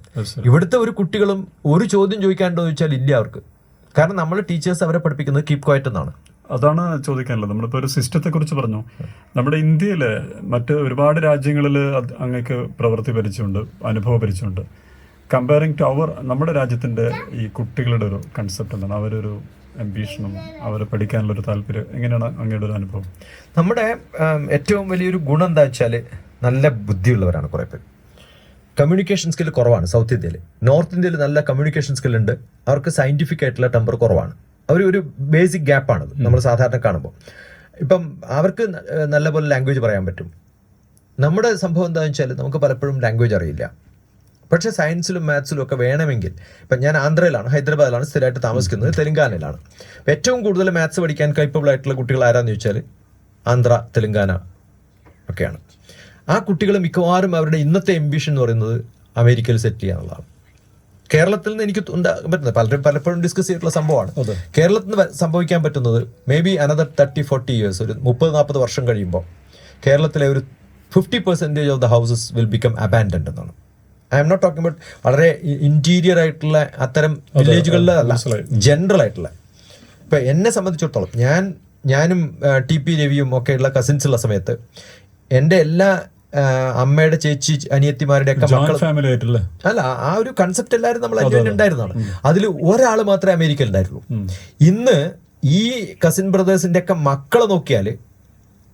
ഇവിടുത്തെ ഒരു കുട്ടികളും ഒരു ചോദ്യം ചോദിക്കാനുണ്ടോ എന്ന് ചോദിച്ചാൽ ഇല്ല അവർക്ക്. കാരണം നമ്മൾ ടീച്ചേഴ്സ് അവരെ പഠിപ്പിക്കുന്നത് കീപ് ക്വയറ്റ് എന്നാണ്.
അതാണ് ചോദിക്കാനുള്ളത്. നമ്മളിപ്പോൾ ഒരു സിസ്റ്റത്തെ കുറിച്ച് പറഞ്ഞു. നമ്മുടെ ഇന്ത്യയിൽ മറ്റ് ഒരുപാട് രാജ്യങ്ങളിൽ അങ്ങേക്ക് പ്രവൃത്തി പരിചയമുണ്ട്, അനുഭവ പരിചയമുണ്ട്. കമ്പയറിങ് ടു നമ്മുടെ രാജ്യത്തിൻ്റെ ഈ കുട്ടികളുടെ ഒരു കൺസെപ്റ്റ് എന്താണ്, അവരൊരു അംബീഷനും അവർ പഠിക്കാനുള്ളൊരു താല്പര്യം, എങ്ങനെയാണ് അങ്ങയുടെ ഒരു അനുഭവം?
നമ്മുടെ ഏറ്റവും വലിയൊരു ഗുണം എന്താ വെച്ചാൽ നല്ല ബുദ്ധിയുള്ളവരാണ് കുറേ പേര്. കമ്മ്യൂണിക്കേഷൻ സ്കിൽ കുറവാണ് സൗത്ത് ഇന്ത്യയിൽ. നോർത്ത് ഇന്ത്യയിൽ നല്ല കമ്മ്യൂണിക്കേഷൻ സ്കിൽ ഉണ്ട്, അവർക്ക് സയൻറ്റിഫിക് ആയിട്ടുള്ള ടെമ്പർ കുറവാണ്. ഒരു ബേസിക് ഗ്യാപ്പാണത് നമ്മൾ സാധാരണ കാണുമ്പോൾ. ഇപ്പം അവർക്ക് നല്ലപോലെ ലാംഗ്വേജ് പറയാൻ പറ്റും. നമ്മുടെ സംഭവം എന്താണെന്ന് വെച്ചാൽ നമുക്ക് പലപ്പോഴും ലാംഗ്വേജ് അറിയില്ല. പക്ഷേ സയൻസിലും മാത്സിലും ഒക്കെ വേണമെങ്കിൽ, ഇപ്പം ഞാൻ ആന്ധ്രയിലാണ്, ഹൈദരാബാദിലാണ് സ്ഥിരമായിട്ട് താമസിക്കുന്നത്, തെലങ്കാനയിലാണ്. ഏറ്റവും കൂടുതൽ മാത്സ് പഠിക്കാൻ കേപ്പബിൾ ആയിട്ടുള്ള കുട്ടികൾ ആരാന്ന് ചോദിച്ചാൽ ആന്ധ്ര, തെലങ്കാന ഒക്കെയാണ്. ആ കുട്ടികൾ മിക്കവാറും അവരുടെ ഇന്നത്തെ എംബിഷൻ എന്ന് പറയുന്നത് അമേരിക്കയിൽ സെറ്റ് ചെയ്യാനുള്ളതാണ്. കേരളത്തിൽ നിന്ന് എനിക്ക് പറ്റുന്നത് പലപ്പോഴും ഡിസ്കസ് ചെയ്തിട്ടുള്ള സംഭവമാണ്. കേരളത്തിൽ നിന്ന് സംഭവിക്കാൻ പറ്റുന്നത് മേ ബി അനദർ 30-40 ഇയേഴ്സ്, ഒരു 30-40 വർഷം കഴിയുമ്പോൾ കേരളത്തിലെ ഒരു 50% of the houses will become abandoned എന്നാണ്. I'm not talking about വളരെ ഇന്റീരിയർ ആയിട്ടുള്ള അത്തരം വില്ലേജുകളിലല്ല, ജനറൽ ആയിട്ടുള്ള
ഇപ്പം എന്നെ സംബന്ധിച്ചിടത്തോളം ഞാനും ടി പി രവിയും ഒക്കെയുള്ള കസിൻസ് ഉള്ള സമയത്ത് എൻ്റെ എല്ലാ അമ്മയുടെ ചേച്ചി അനിയത്തിമാരുടെ ഒക്കെ മക്കൾ
ഫാമിലി ആയിട്ടല്ലേ?
അല്ല, ആ ഒരു കൺസെപ്റ്റ് എല്ലാവരും നമ്മൾ അന്യോന്യം ഉണ്ടായിരുന്നതാണ്. അതിൽ ഒരാൾ മാത്രമേ അമേരിക്കയിൽ ഉണ്ടായിരുള്ളൂ. ഇന്ന് ഈ കസിൻ ബ്രദേഴ്സിന്റെ ഒക്കെ മക്കളെ നോക്കിയാൽ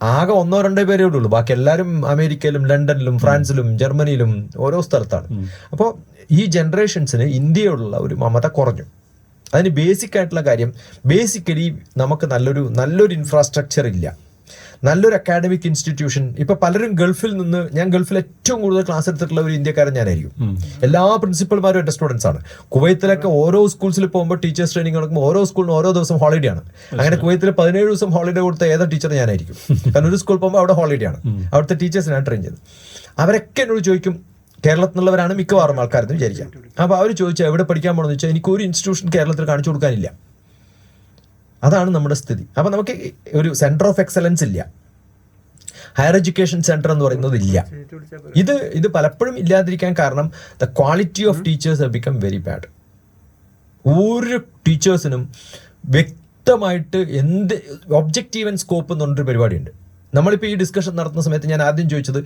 ആകെ 1-2 പേരേ ഉള്ളൂ. ബാക്കി എല്ലാവരും അമേരിക്കയിലും ലണ്ടനിലും ഫ്രാൻസിലും ജർമ്മനിയിലും ഓരോ സ്ഥലത്താണ്. അപ്പോൾ ഈ ജനറേഷൻസിന് ഇന്ത്യയോടുള്ള ഒരു മമത കുറഞ്ഞു. അതിന് ബേസിക് ആയിട്ടുള്ള കാര്യം, ബേസിക്കലി നമുക്ക് നല്ലൊരു ഇൻഫ്രാസ്ട്രക്ചർ ഇല്ല, നല്ലൊരു അക്കാഡമിക് ഇൻസ്റ്റിറ്റ്യൂഷൻ. ഇപ്പൊ പലരും ഗൾഫിൽ നിന്ന്, ഞാൻ ഗൾഫിൽ ഏറ്റവും കൂടുതൽ ക്ലാസ് എടുത്തിട്ടുള്ള ഒരു ഇന്ത്യക്കാരൻ ഞാനായിരിക്കും. എല്ലാ പ്രിൻസിപ്പൽമാരും എൻ്റെ സ്റ്റുഡൻസ് ആണ്. കുവൈത്തിലൊക്കെ ഓരോ സ്കൂൾസിൽ പോകുമ്പോൾ ടീച്ചേഴ്സ് ട്രെയിനിങ് നടക്കുമ്പോൾ ഓരോ സ്കൂളിനും ഓരോ ദിവസം ഹോളിഡേ ആണ്. അങ്ങനെ കുവൈത്തിൽ 17 ദിവസം ഹോളിഡേ കൊടുത്ത ഏതാ ടീച്ചർ ഞാനായിരിക്കും. കാരണം ഒരു സ്കൂളിൽ പോകുമ്പോൾ അവിടെ ഹോളിഡേ ആണ്. അവിടുത്തെ ടീച്ചേഴ്സിനാണ് ട്രെയിൻ ചെയ്തത്. അവരൊക്കെ എന്നോട് ചോദിക്കും, കേരളത്തിൽ നിന്നുള്ളവരാണ് മിക്കവാറും ആൾക്കാരെന്ന് വിചാരിക്കാം. അപ്പോൾ അവർ ചോദിച്ചാൽ എവിടെ പഠിക്കാൻ പോകണമെന്ന് വെച്ചാൽ എനിക്ക് ഒരു ഇൻസ്റ്റിറ്റ്യൂഷൻ കേരളത്തിൽ കാണിച്ചു കൊടുക്കാനില്ല. അതാണ് നമ്മുടെ സ്ഥിതി. അപ്പം നമുക്ക് ഒരു സെന്റർ ഓഫ് എക്സലൻസ് ഇല്ല, ഹയർ എഡ്യൂക്കേഷൻ സെന്റർ എന്ന് പറയുന്നത് ഇല്ല. ഇത് പലപ്പോഴും ഇല്ലാതിരിക്കാൻ കാരണം the quality of teachers have become very bad. ഒരു ടീച്ചേഴ്സിനും വ്യക്തമായിട്ട് ഒബ്ജക്റ്റീവ് ആൻഡ് സ്കോപ്പ് എന്ന് പറഞ്ഞൊരു പരിപാടിയുണ്ട്. നമ്മളിപ്പോൾ ഈ ഡിസ്കഷൻ നടത്തുന്ന സമയത്ത് ഞാൻ ആദ്യം ചോദിച്ചത്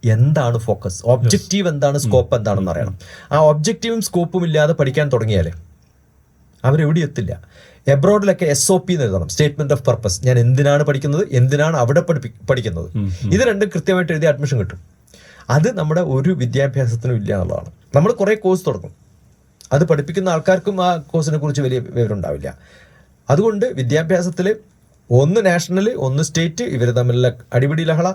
എന്താണ് ഫോക്കസ്, ഒബ്ജക്റ്റീവ് എന്താണ്, സ്കോപ്പ് എന്താണെന്ന് അറിയണം. ആ ഒബ്ജക്റ്റീവും സ്കോപ്പും ഇല്ലാതെ പഠിക്കാൻ തുടങ്ങിയാൽ അവരെവിടെ എത്തില്ല. എബ്രോഡിലൊക്കെ SOP എന്ന് എഴുതണം, സ്റ്റേറ്റ്മെന്റ് ഓഫ് പർപ്പസ്. ഞാൻ എന്തിനാണ് പഠിക്കുന്നത്, എന്തിനാണ് അവിടെ പഠിക്കുന്നത്, ഇത് രണ്ടും കൃത്യമായിട്ട് എഴുതി അഡ്മിഷൻ കിട്ടും. അത് നമ്മുടെ ഒരു വിദ്യാഭ്യാസത്തിനും ഇല്ല എന്നുള്ളതാണ്. നമ്മൾ കുറേ കോഴ്സ് തുടങ്ങും, അത് പഠിപ്പിക്കുന്ന ആൾക്കാർക്കും ആ കോഴ്സിനെ കുറിച്ച് വലിയ വിവരം ഉണ്ടാവില്ല. അതുകൊണ്ട് വിദ്യാഭ്യാസത്തിൽ ഒന്ന് നാഷണൽ, ഒന്ന് സ്റ്റേറ്റ്, ഇവർ തമ്മിലുള്ള അടിപിടി ലഹള,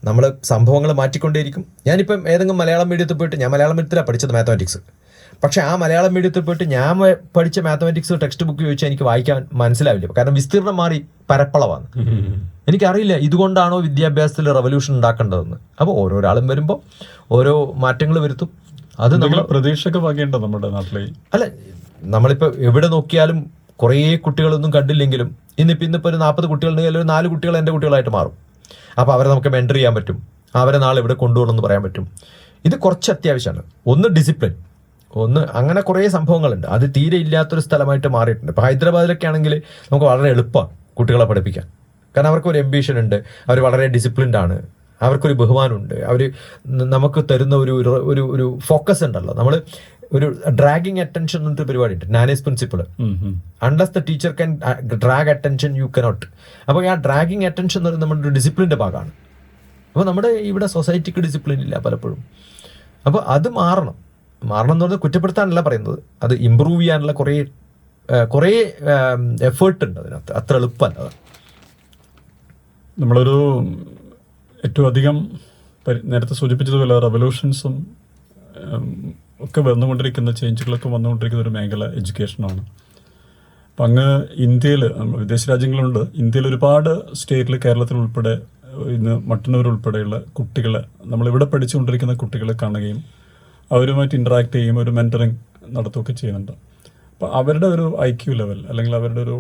നമ്മൾ സംഭവങ്ങൾ മാറ്റിക്കൊണ്ടേയിരിക്കും. ഞാനിപ്പം ഏതെങ്കിലും മലയാളം മീഡിയത്തിൽ പോയിട്ട്, ഞാൻ മലയാളം മീഡിയത്തിലാണ് പഠിച്ചത് മാത്തമാറ്റിക്സ്, പക്ഷേ ആ മലയാളം മീഡിയത്തിൽ പോയിട്ട് ഞാൻ പഠിച്ച മാത്തമാറ്റിക്സ് ടെക്സ്റ്റ് ബുക്ക് ചോദിച്ചാൽ എനിക്ക് വായിക്കാൻ മനസ്സിലാവില്ല. കാരണം വിസ്തീർണം മാറി പരപ്പളവാണ്. എനിക്കറിയില്ല ഇതുകൊണ്ടാണോ വിദ്യാഭ്യാസത്തിൽ റവല്യൂഷൻ ഉണ്ടാക്കേണ്ടതെന്ന്. അപ്പോൾ ഓരോരാളും വരുമ്പോൾ ഓരോ മാറ്റങ്ങൾ വരുത്തും. അത് നമ്മൾ
പ്രതീക്ഷയൊക്കെ വകയുണ്ടോ നമ്മുടെ നാട്ടിലെ?
അല്ല, നമ്മളിപ്പോൾ എവിടെ നോക്കിയാലും കുറേ കുട്ടികളൊന്നും കണ്ടില്ലെങ്കിലും ഇന്നിപ്പോൾ ഒരു 40 കുട്ടികളുണ്ടെങ്കിൽ ഒരു 4 കുട്ടികൾ എൻ്റെ കുട്ടികളായിട്ട് മാറും. അപ്പോൾ അവരെ നമുക്ക് മെൻറ്റർ ചെയ്യാൻ പറ്റും, അവരെ നാളെ ഇവിടെ കൊണ്ടുപോകണമെന്ന് പറയാൻ പറ്റും. ഇത് കുറച്ച് അത്യാവശ്യമാണ്. ഒന്ന് ഡിസിപ്ലിൻ, ഒന്ന് അങ്ങനെ കുറേ സംഭവങ്ങളുണ്ട്. അത് തീരെ ഇല്ലാത്തൊരു സ്ഥലമായിട്ട് മാറിയിട്ടുണ്ട്. ഇപ്പോൾ ഹൈദരാബാദിലൊക്കെ ആണെങ്കിൽ നമുക്ക് വളരെ എളുപ്പമാണ് കുട്ടികളെ പഠിപ്പിക്കാൻ. കാരണം അവർക്കൊരു എംബിഷൻ ഉണ്ട്, അവർ വളരെ ഡിസിപ്ലിൻഡ് ആണ്, അവർക്കൊരു ബഹുമാനമുണ്ട്, അവർ നമുക്ക് തരുന്ന ഒരു ഫോക്കസ് ഉണ്ടല്ലോ. നമ്മൾ ഒരു ഡ്രാഗിങ് അറ്റൻഷൻ എന്നൊരു പരിപാടി ഉണ്ട്, നാനേസ് principle. Unless the teacher can drag attention you cannot. അപ്പോൾ ആ ഡ്രാഗിങ് അറ്റൻഷൻ എന്ന് പറയുന്നത് നമ്മുടെ ഒരു ഡിസിപ്ലിൻ്റെ ഭാഗമാണ്. അപ്പോൾ നമ്മുടെ ഇവിടെ സൊസൈറ്റിക്ക് ഡിസിപ്ലിൻ ഇല്ല പലപ്പോഴും. അപ്പോൾ അത് മാറണം എന്ന് പറഞ്ഞാൽ കുറ്റപ്പെടുത്താനല്ല പറയുന്നത്, അത് ഇമ്പ്രൂവ് ചെയ്യാനുള്ള കുറേ എഫേർട്ട് ഉണ്ട് അതിനകത്ത്. അത്ര എളുപ്പമല്ല.
നമ്മളൊരു ഏറ്റവും അധികം നേരത്തെ സൂചിപ്പിച്ചതുപോലെ റെവല്യൂഷൻസും ഒക്കെ വന്നുകൊണ്ടിരിക്കുന്ന ചേഞ്ചുകളൊക്കെ വന്നുകൊണ്ടിരിക്കുന്ന ഒരു മേഖല എഡ്യൂക്കേഷനാണ്. അപ്പം അങ്ങ് ഇന്ത്യയിൽ, വിദേശ രാജ്യങ്ങളുണ്ട്, ഇന്ത്യയിൽ ഒരുപാട് സ്റ്റേറ്റിൽ, കേരളത്തിൽ ഉൾപ്പെടെ, ഇന്ന് മട്ടന്നൂർ ഉൾപ്പെടെയുള്ള കുട്ടികളെ, നമ്മളിവിടെ പഠിച്ചുകൊണ്ടിരിക്കുന്ന കുട്ടികളെ കാണുകയും അവരുമായിട്ട് ഇൻട്രാക്ട് ചെയ്യും, ഒരു മെൻറ്ററിങ് നടത്തുകയൊക്കെ ചെയ്യുന്നുണ്ട്. അപ്പോൾ അവരുടെ ഒരു IQ ലെവൽ, അല്ലെങ്കിൽ അവരുടെ ഒരു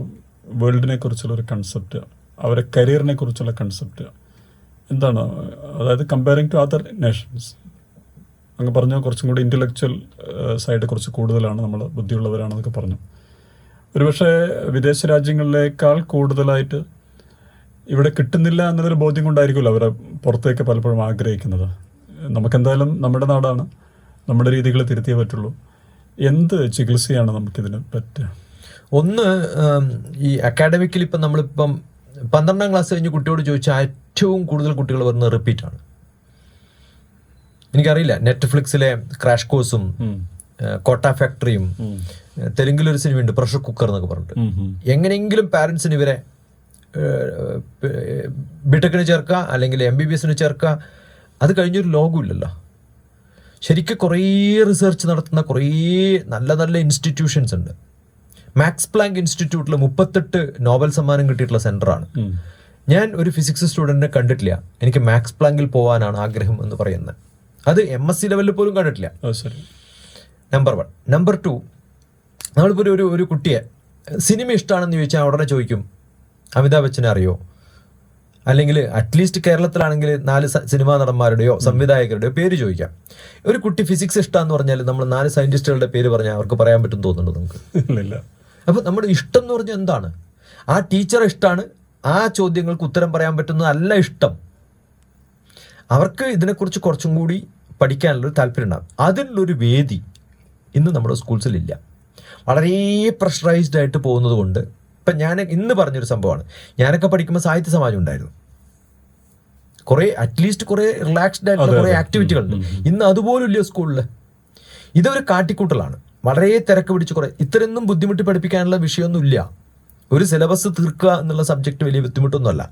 വേൾഡിനെ കുറിച്ചുള്ള ഒരു കൺസെപ്റ്റ്, അവരുടെ കരിയറിനെ കുറിച്ചുള്ള കൺസെപ്റ്റ് എന്താണ്? അതായത് കമ്പയറിങ് ടു അതർ നേഷൻസ്, അങ്ങ് പറഞ്ഞു കുറച്ചും കൂടി ഇൻ്റലക്ച്വൽ സൈഡ് കുറച്ച് കൂടുതലാണ്, നമ്മൾ ബുദ്ധിയുള്ളവരാണെന്നൊക്കെ പറഞ്ഞു. ഒരുപക്ഷെ വിദേശ രാജ്യങ്ങളിലേക്കാൾ കൂടുതലായിട്ട് ഇവിടെ കിട്ടുന്നില്ല എന്നതൊരു ബോധ്യം കൊണ്ടായിരിക്കുമല്ലോ അവരെ പുറത്തേക്ക് പലപ്പോഴും ആഗ്രഹിക്കുന്നത്. നമുക്കെന്തായാലും നമ്മുടെ നാടാണ്, നമ്മുടെ രീതികൾ തിരുത്തിയേ പറ്റുള്ളൂ. എന്ത് ചികിത്സയാണ് നമുക്കിതിന് പറ്റുക?
ഒന്ന്, ഈ അക്കാഡമിക്കലി ഇപ്പം നമ്മളിപ്പം 12ാം ക്ലാസ് കഴിഞ്ഞ് കുട്ടിയോട് ചോദിച്ചാൽ ഏറ്റവും കൂടുതൽ കുട്ടികൾ വരുന്നത് റിപ്പീറ്റാണ്. എനിക്കറിയില്ല, നെറ്റ്ഫ്ലിക്സിലെ ക്രാഷ് കോഴ്സും കോട്ട ഫാക്ടറിയും, തെലുങ്കിലൊരു സിനിമയുണ്ട് പ്രഷർ കുക്കർ എന്നൊക്കെ പറഞ്ഞിട്ട്, എങ്ങനെയെങ്കിലും പാരൻസിന് ഇവരെ ബിടെക്കിന് ചേർക്കുക, അല്ലെങ്കിൽ MBBSന് ചേർക്കുക. അത് കഴിഞ്ഞൊരു ലോകമില്ലല്ലോ. ശരിക്കും കുറേ റിസർച്ച് നടത്തുന്ന കുറേ നല്ല നല്ല ഇൻസ്റ്റിറ്റ്യൂഷൻസ് ഉണ്ട്. മാക്സ് പ്ലാങ്ക് ഇൻസ്റ്റിറ്റ്യൂട്ടിൽ 38 നോബൽ സമ്മാനം കിട്ടിയിട്ടുള്ള സെൻ്ററാണ്. ഞാൻ ഒരു ഫിസിക്സ് സ്റ്റുഡൻറ്റിനെ കണ്ടിട്ടില്ല എനിക്ക് മാക്സ് പ്ലാങ്കിൽ പോകാനാണ് ആഗ്രഹം എന്ന് പറയുന്നത്. അത് MSc ലെവലിൽ പോലും കണ്ടിട്ടില്ല. നമ്പർ 1. നമ്പർ 2, നമ്മളിപ്പോൾ ഒരു കുട്ടിയെ സിനിമ ഇഷ്ടമാണെന്ന് ചോദിച്ചാൽ ഉടനെ ചോദിക്കും അമിതാഭ് ബച്ചനെ അറിയോ, അല്ലെങ്കിൽ അറ്റ്ലീസ്റ്റ് കേരളത്തിലാണെങ്കിൽ 4 സിനിമാ നടന്മാരുടെയോ സംവിധായകരുടെയോ പേര് ചോദിക്കാം. ഒരു കുട്ടി ഫിസിക്സ് ഇഷ്ടമാണെന്ന് പറഞ്ഞാൽ നമ്മൾ 4 സയൻറ്റിസ്റ്റുകളുടെ പേര് പറഞ്ഞാൽ അവർക്ക് പറയാൻ പറ്റും തോന്നുന്നുണ്ട് നമുക്ക്? അപ്പോൾ നമ്മുടെ ഇഷ്ടം എന്ന് പറഞ്ഞാൽ എന്താണ്? ആ ടീച്ചറെ ഇഷ്ടമാണ്, ആ ചോദ്യങ്ങൾക്ക് ഉത്തരം പറയാൻ പറ്റുന്നതല്ല ഇഷ്ടം. അവർക്ക് ഇതിനെക്കുറിച്ച് കുറച്ചും കൂടി പഠിക്കാനുള്ളൊരു താല്പര്യം ഉണ്ടാകും. അതിനുള്ളൊരു വേദി ഇന്ന് നമ്മുടെ സ്കൂൾസിലില്ല. വളരെ പ്രഷറൈസ്ഡ് ആയിട്ട് പോകുന്നത് കൊണ്ട് ഇപ്പം ഞാൻ ഇന്ന് പറഞ്ഞൊരു സംഭവമാണ്, ഞാനൊക്കെ പഠിക്കുമ്പോൾ സാഹിത്യ സമാജം ഉണ്ടായിരുന്നു, കുറേ അറ്റ്ലീസ്റ്റ് കുറേ റിലാക്സ്ഡ് ആയിട്ടുള്ള കുറേ ആക്ടിവിറ്റികളുണ്ട്. ഇന്ന് അതുപോലും ഇല്ല സ്കൂളിൽ. ഇതൊരു കാട്ടിക്കൂട്ടലാണ്. വളരെ തിരക്ക് പിടിച്ച് കുറേ ഇത്രയൊന്നും ബുദ്ധിമുട്ടി പഠിപ്പിക്കാനുള്ള വിഷയമൊന്നുമില്ല. ഒരു സിലബസ് തീർക്കുക എന്നുള്ള സബ്ജക്റ്റ് വലിയ ബുദ്ധിമുട്ടൊന്നുമല്ല.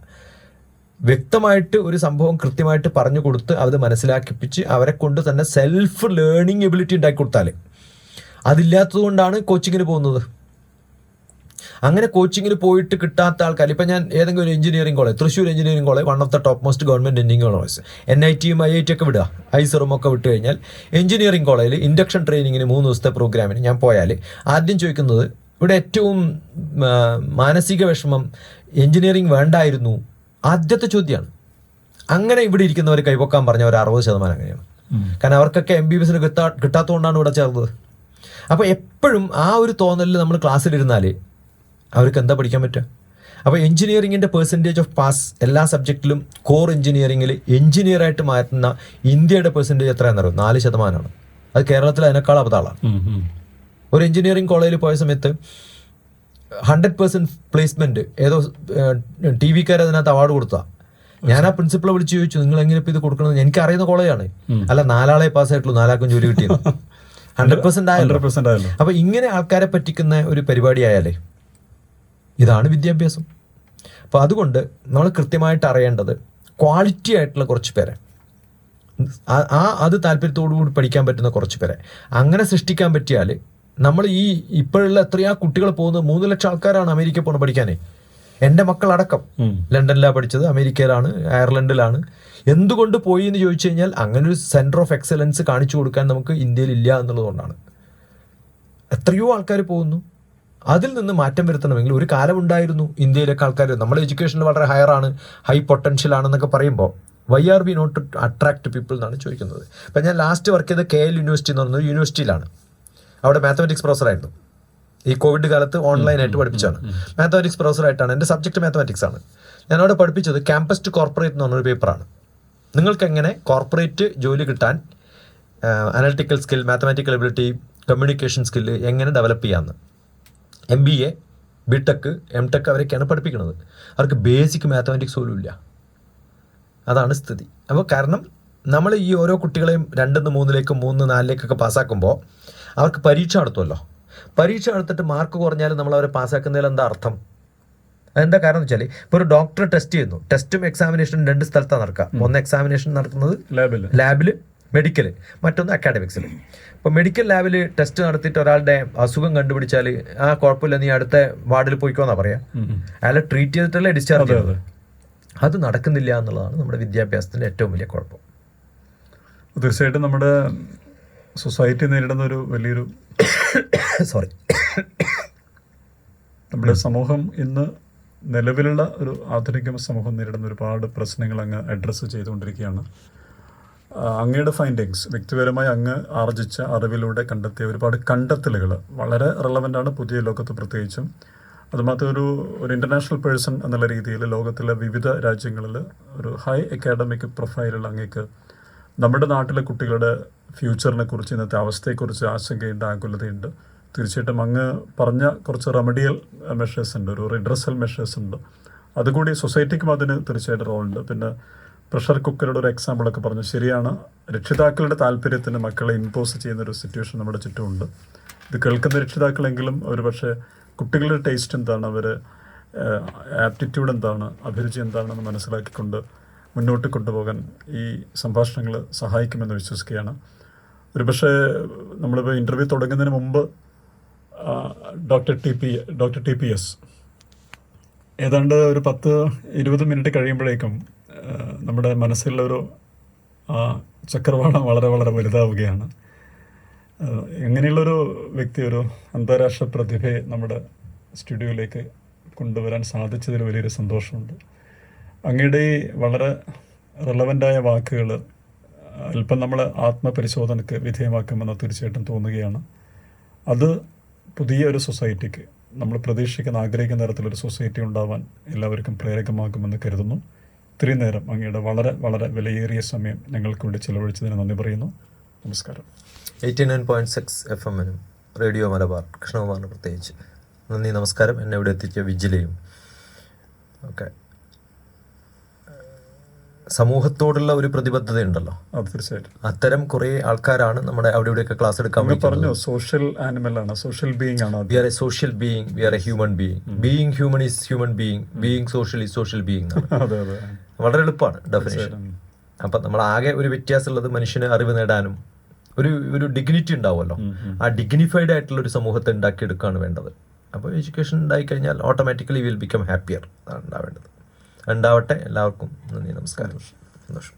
വ്യക്തമായിട്ട് ഒരു സംഭവം കൃത്യമായിട്ട് പറഞ്ഞു കൊടുത്ത് അത് മനസ്സിലാക്കിപ്പിച്ച് അവരെ കൊണ്ട് തന്നെ സെൽഫ് ലേണിംഗ് എബിലിറ്റി ഉണ്ടാക്കി കൊടുത്താൽ, അതില്ലാത്തത് കൊണ്ടാണ് കോച്ചിങ്ങിന് പോകുന്നത്. അങ്ങനെ കോച്ചിങ്ങിന് പോയിട്ട് കിട്ടാത്ത ആൾക്കാർ, ഇപ്പം ഞാൻ ഏതെങ്കിലും ഒരു engineering college, Thrissur engineering college, one of the top most government engineering college, NITയും IIT ഒക്കെ വിടുക, ഐസറും ഒക്കെ വിട്ട് കഴിഞ്ഞാൽ എഞ്ചിനീയറിംഗ് കോളേജിൽ ഇൻഡക്ഷൻ ട്രെയിനിങ്ങിന് 3 ദിവസത്തെ പ്രോഗ്രാമിന് ഞാൻ പോയാൽ ആദ്യം ചോദിക്കുന്നത്, ഇവിടെ ഏറ്റവും മാനസിക വിഷമം എഞ്ചിനീയറിംഗ് വേണ്ടായിരുന്നു, ആദ്യത്തെ ചോദ്യമാണ്. അങ്ങനെ ഇവിടെ ഇരിക്കുന്നവർ കൈപൊക്കാൻ പറഞ്ഞ ഒരു 60% അങ്ങനെയാണ്. കാരണം അവർക്കൊക്കെ MBBS കിട്ടാത്തതുകൊണ്ടാണ് ഇവിടെ ചേർന്നത്. അപ്പോൾ എപ്പോഴും ആ ഒരു തോന്നലിൽ നമ്മൾ ക്ലാസ്സിലിരുന്നാൽ അവർക്ക് എന്താ പഠിക്കാൻ പറ്റുക? അപ്പോൾ എഞ്ചിനീയറിങ്ങിൻ്റെ പെർസെൻറ്റേജ് ഓഫ് പാസ് എല്ലാ സബ്ജക്റ്റിലും കോർ എഞ്ചിനീയറിങ്ങിൽ എഞ്ചിനീയറായിട്ട് മാറ്റുന്ന ഇന്ത്യയുടെ പെർസെൻറ്റേജ് എത്രയാണെന്നറിയോ? 4%. അത് കേരളത്തിൽ അതിനേക്കാൾ അബദ്ധമാണ്. ഒരു എഞ്ചിനീയറിംഗ് കോളേജിൽ പോയ സമയത്ത് 100% പ്ലേസ്മെന്റ് ഏതോ TV-കാർ അതിനകത്ത് അവാർഡ് കൊടുത്താ. ഞാൻ ആ പ്രിൻസിപ്പളെ വിളിച്ച് ചോദിച്ചു, നിങ്ങൾ എങ്ങനെ ഇപ്പം ഇത് കൊടുക്കണമെന്ന്. എനിക്ക് അറിയുന്ന കോളേജാണ്. അല്ല, 4 ആളെ പാസ്സായിട്ടുള്ളൂ, 4 ആൾക്കും ജോലി കിട്ടിയത്. 100% ആയല്ലോ. അപ്പൊ ഇങ്ങനെ ആൾക്കാരെ പറ്റിക്കുന്ന ഒരു പരിപാടി ആയാലേ, ഇതാണ് വിദ്യാഭ്യാസം. അപ്പോൾ അതുകൊണ്ട് നമ്മൾ കൃത്യമായിട്ട് അറിയേണ്ടത് ക്വാളിറ്റി ആയിട്ടുള്ള കുറച്ച് പേരെ, അത് താല്പര്യത്തോടു കൂടി പഠിക്കാൻ പറ്റുന്ന കുറച്ച് പേരെ അങ്ങനെ സൃഷ്ടിക്കാൻ പറ്റിയാൽ, നമ്മൾ ഈ ഇപ്പോഴുള്ള എത്രയാ കുട്ടികൾ പോകുന്നത്, 3 ലക്ഷം ആൾക്കാരാണ് അമേരിക്ക പോകുന്നത് പഠിക്കാനേ. എൻ്റെ മക്കളടക്കം ലണ്ടനിലാണ് പഠിച്ചത്, അമേരിക്കയിലാണ്, അയർലൻഡിലാണ്. എന്തുകൊണ്ട് പോയി എന്ന് ചോദിച്ചു കഴിഞ്ഞാൽ, അങ്ങനെ ഒരു സെൻറ്റർ ഓഫ് എക്സലൻസ് കാണിച്ചു കൊടുക്കാൻ നമുക്ക് ഇന്ത്യയിൽ ഇല്ല എന്നുള്ളതുകൊണ്ടാണ്. എത്രയോ ആൾക്കാർ പോകുന്നു. അതിൽ നിന്ന് മാറ്റം വരുത്തണമെങ്കിൽ, ഒരു കാലമുണ്ടായിരുന്നു ഇന്ത്യയിലൊക്കെ ആൾക്കാർ നമ്മുടെ എഡ്യൂക്കേഷനിൽ വളരെ ഹയറാണ്, ഹൈ പൊട്ടൻഷ്യൽ ആണെന്നൊക്കെ പറയുമ്പോൾ, why are we not to attract people എന്നാണ് ചോദിക്കുന്നത്. ഇപ്പം ഞാൻ ലാസ്റ്റ് വർക്ക് ചെയ്ത KL യൂണിവേഴ്സിറ്റി എന്ന് പറയുന്നത് യൂണിവേഴ്സിറ്റിയിലാണ്. അവിടെ മാത്തമാറ്റിക്സ് പ്രൊഫസറായിരുന്നു. ഈ കോവിഡ് കാലത്ത് ഓൺലൈനായിട്ട് പഠിപ്പിച്ചാണ്. മാത്തമാറ്റിക്സ് പ്രൊഫസറായിട്ടാണ്. എൻ്റെ സബ്ജക്ട് മാത്തമാറ്റിക്സ് ആണ്. ഞാനവിടെ പഠിപ്പിച്ചത് ക്യാമ്പസ് ടു കോർപ്പറേറ്റ് എന്ന് പറഞ്ഞൊരു പേപ്പറാണ്. നിങ്ങൾക്ക് എങ്ങനെ കോർപ്പറേറ്റ് ജോലി കിട്ടാൻ analytical skill, mathematical ability, communication skill എങ്ങനെ ഡെവലപ്പ് ചെയ്യാമെന്ന്. MBA, BTech, MTech അവരൊക്കെയാണ് പഠിപ്പിക്കുന്നത്. അവർക്ക് ബേസിക് മാത്തമാറ്റിക്സ് പോലും ഇല്ല. അതാണ് സ്ഥിതി. അപ്പോൾ കാരണം നമ്മൾ ഈ ഓരോ കുട്ടികളെയും 2, 3, 4 പാസ്സാക്കുമ്പോൾ അവർക്ക് പരീക്ഷ നടത്തുമല്ലോ. പരീക്ഷ നടത്തിയിട്ട് മാർക്ക് കുറഞ്ഞാൽ നമ്മൾ അവരെ പാസ്സാക്കുന്നതിൽ എന്താ അർത്ഥം? അതെന്താ കാരണം എന്ന് വെച്ചാൽ, ഇപ്പോൾ ഒരു ഡോക്ടർ ടെസ്റ്റ് ചെയ്യുന്നു, ടെസ്റ്റും എക്സാമിനേഷനും 2 സ്ഥലത്താണ് നടക്കുക. ഒന്ന് എക്സാമിനേഷൻ നടക്കുന്നത് ലാബിൽ, മെഡിക്കൽ, മറ്റൊന്ന് അക്കാഡമിക്സിൽ. ഇപ്പോൾ മെഡിക്കൽ ലാബിൽ ടെസ്റ്റ് നടത്തിയിട്ട് ഒരാളുടെ അസുഖം കണ്ടുപിടിച്ചാൽ, ആ കുഴപ്പമില്ല, നീ അടുത്ത വാർഡിൽ പോയിക്കോന്നാ പറയാം. അയാളെ ട്രീറ്റ് ചെയ്തിട്ടല്ലേ ഡിസ്ചാർജ് ചെയ്യുന്നത്. അത് നടക്കുന്നില്ല എന്നുള്ളതാണ് നമ്മുടെ വിദ്യാഭ്യാസത്തിൻ്റെ ഏറ്റവും വലിയ കുഴപ്പം.
തീർച്ചയായിട്ടും നമ്മുടെ സൊസൈറ്റി നേരിടുന്ന ഒരു വലിയൊരു നമ്മുടെ സമൂഹം ഇന്ന് നിലവിലുള്ള ഒരു ആധുനിക സമൂഹം നേരിടുന്ന ഒരുപാട് പ്രശ്നങ്ങൾ അങ്ങ് അഡ്രസ്സ് ചെയ്തുകൊണ്ടിരിക്കുകയാണ്. അങ്ങയുടെ ഫൈൻഡിങ്സ്, വ്യക്തിപരമായി അങ്ങ് ആർജിച്ച അറിവിലൂടെ കണ്ടെത്തിയ ഒരുപാട് കണ്ടെത്തലുകൾ വളരെ റെലവൻ്റാണ് പുതിയ ലോകത്ത് പ്രത്യേകിച്ചും. അതുമാത്രം ഒരു ഇൻ്റർനാഷണൽ പേഴ്സൺ എന്നുള്ള രീതിയിൽ ലോകത്തിലെ വിവിധ രാജ്യങ്ങളിൽ ഒരു ഹൈ അക്കാഡമിക് പ്രൊഫൈലുള്ള അങ്ങേക്ക് നമ്മുടെ നാട്ടിലെ കുട്ടികളുടെ ഫ്യൂച്ചറിനെ കുറിച്ച്, ഇന്നത്തെ അവസ്ഥയെക്കുറിച്ച് ആശങ്കയുണ്ട്, ആകുലതയുണ്ട്. തീർച്ചയായിട്ടും അങ്ങ് പറഞ്ഞ കുറച്ച് റെമഡിയൽ മെഷേഴ്സ് ഉണ്ട്, ഒരു റിഡ്രസൽ മെഷേഴ്സ് ഉണ്ട്. അതുകൂടി സൊസൈറ്റിക്കും അതിന് തീർച്ചയായിട്ടും റോളുണ്ട്. പിന്നെ പ്രഷർ കുക്കറുടെ ഒരു എക്സാമ്പിളൊക്കെ പറഞ്ഞു, ശരിയാണ്. രക്ഷിതാക്കളുടെ താല്പര്യത്തിന് മക്കളെ ഇമ്പോസ് ചെയ്യുന്നൊരു സിറ്റുവേഷൻ നമ്മുടെ ചുറ്റുമുണ്ട്. ഇത് കേൾക്കുന്ന രക്ഷിതാക്കളെങ്കിലും ഒരു പക്ഷേ കുട്ടികളുടെ ടേസ്റ്റ് എന്താണ്, അവർ ആപ്റ്റിറ്റ്യൂഡ് എന്താണ്, അഭിരുചി എന്താണെന്ന് മനസ്സിലാക്കിക്കൊണ്ട് മുന്നോട്ട് കൊണ്ടുപോകാൻ ഈ സംഭാഷണങ്ങൾ സഹായിക്കുമെന്ന് വിശ്വസിക്കുകയാണ്. ഒരു പക്ഷേ നമ്മളിപ്പോൾ ഇൻ്റർവ്യൂ തുടങ്ങുന്നതിന് മുമ്പ് ഡോക്ടർ TPS ഏതാണ്ട് ഒരു 10-20 മിനിറ്റ് കഴിയുമ്പോഴേക്കും നമ്മുടെ മനസ്സിലുള്ളൊരു ചക്രവാളം വളരെ വളരെ വലുതാവുകയാണ്. എങ്ങനെയുള്ളൊരു വ്യക്തി, ഒരു അന്താരാഷ്ട്ര പ്രതിഭയെ നമ്മുടെ സ്റ്റുഡിയോയിലേക്ക് കൊണ്ടുവരാൻ സാധിച്ചതിൽ വലിയൊരു സന്തോഷമുണ്ട്. അങ്ങയുടെ ഈ വളരെ റെലവൻ്റായ വാക്കുകൾ അല്പം നമ്മൾ ആത്മപരിശോധനയ്ക്ക് വിധേയമാക്കുമെന്ന് തീർച്ചയായിട്ടും തോന്നുകയാണ്. അത് പുതിയ ഒരു സൊസൈറ്റിക്ക്, നമ്മൾ പ്രതീക്ഷിക്കുന്ന ആഗ്രഹിക്കുന്ന തരത്തിലൊരു സൊസൈറ്റി ഉണ്ടാവാൻ എല്ലാവർക്കും പ്രേരകമാകുമെന്ന് കരുതുന്നു. ഇത്രയും നേരം അങ്ങയുടെ വളരെ വളരെ വിലയേറിയ സമയം ഞങ്ങൾക്ക് വേണ്ടി ചിലവഴിച്ചതിന് നന്ദി പറയുന്നു. നമസ്കാരം.
89.6 FM റേഡിയോ മലബാർ കൃഷ്ണകുമാറിന് പ്രത്യേകിച്ച് നന്ദി, നമസ്കാരം. എന്നെ ഇവിടെ എത്തിച്ച വിജിലയും ഓക്കെ. സമൂഹത്തോടുള്ള ഒരു പ്രതിബദ്ധത ഉണ്ടല്ലോ,
തീർച്ചയായിട്ടും.
അത്തരം കുറെ ആൾക്കാരാണ് നമ്മുടെ അവിടെ ഇവിടെയൊക്കെ ക്ലാസ് എടുക്കാൻ
പറഞ്ഞു. സോഷ്യൽ ആനിമൽ ആണ്, സോഷ്യൽ ബീയിങ് ആണ്.
We are a social being, we are a human being. Being human is human being, being social is social being. വളരെ എളുപ്പമാണ് ഡെഫിനേഷൻ. അപ്പം നമ്മൾ ആകെ ഒരു വ്യത്യാസമുള്ളത് മനുഷ്യന് അറിവ് നേടാനും ഒരു ഡിഗ്നിറ്റി ഉണ്ടാവുമല്ലോ. ആ ഡിഗ്നിഫൈഡ് ആയിട്ടുള്ള ഒരു സമൂഹത്തെ ഉണ്ടാക്കിയെടുക്കുകയാണ് വേണ്ടത്. അപ്പോൾ എഡ്യൂക്കേഷൻ ഉണ്ടായിക്കഴിഞ്ഞാൽ ഓട്ടോമാറ്റിക്കലി വിൽ ബിക്കം ഹാപ്പിയർ. അതാണ് ഉണ്ടാവേണ്ടത്. ഉണ്ടാവട്ടെ. എല്ലാവർക്കും നന്ദി, നമസ്കാരം, സന്തോഷം.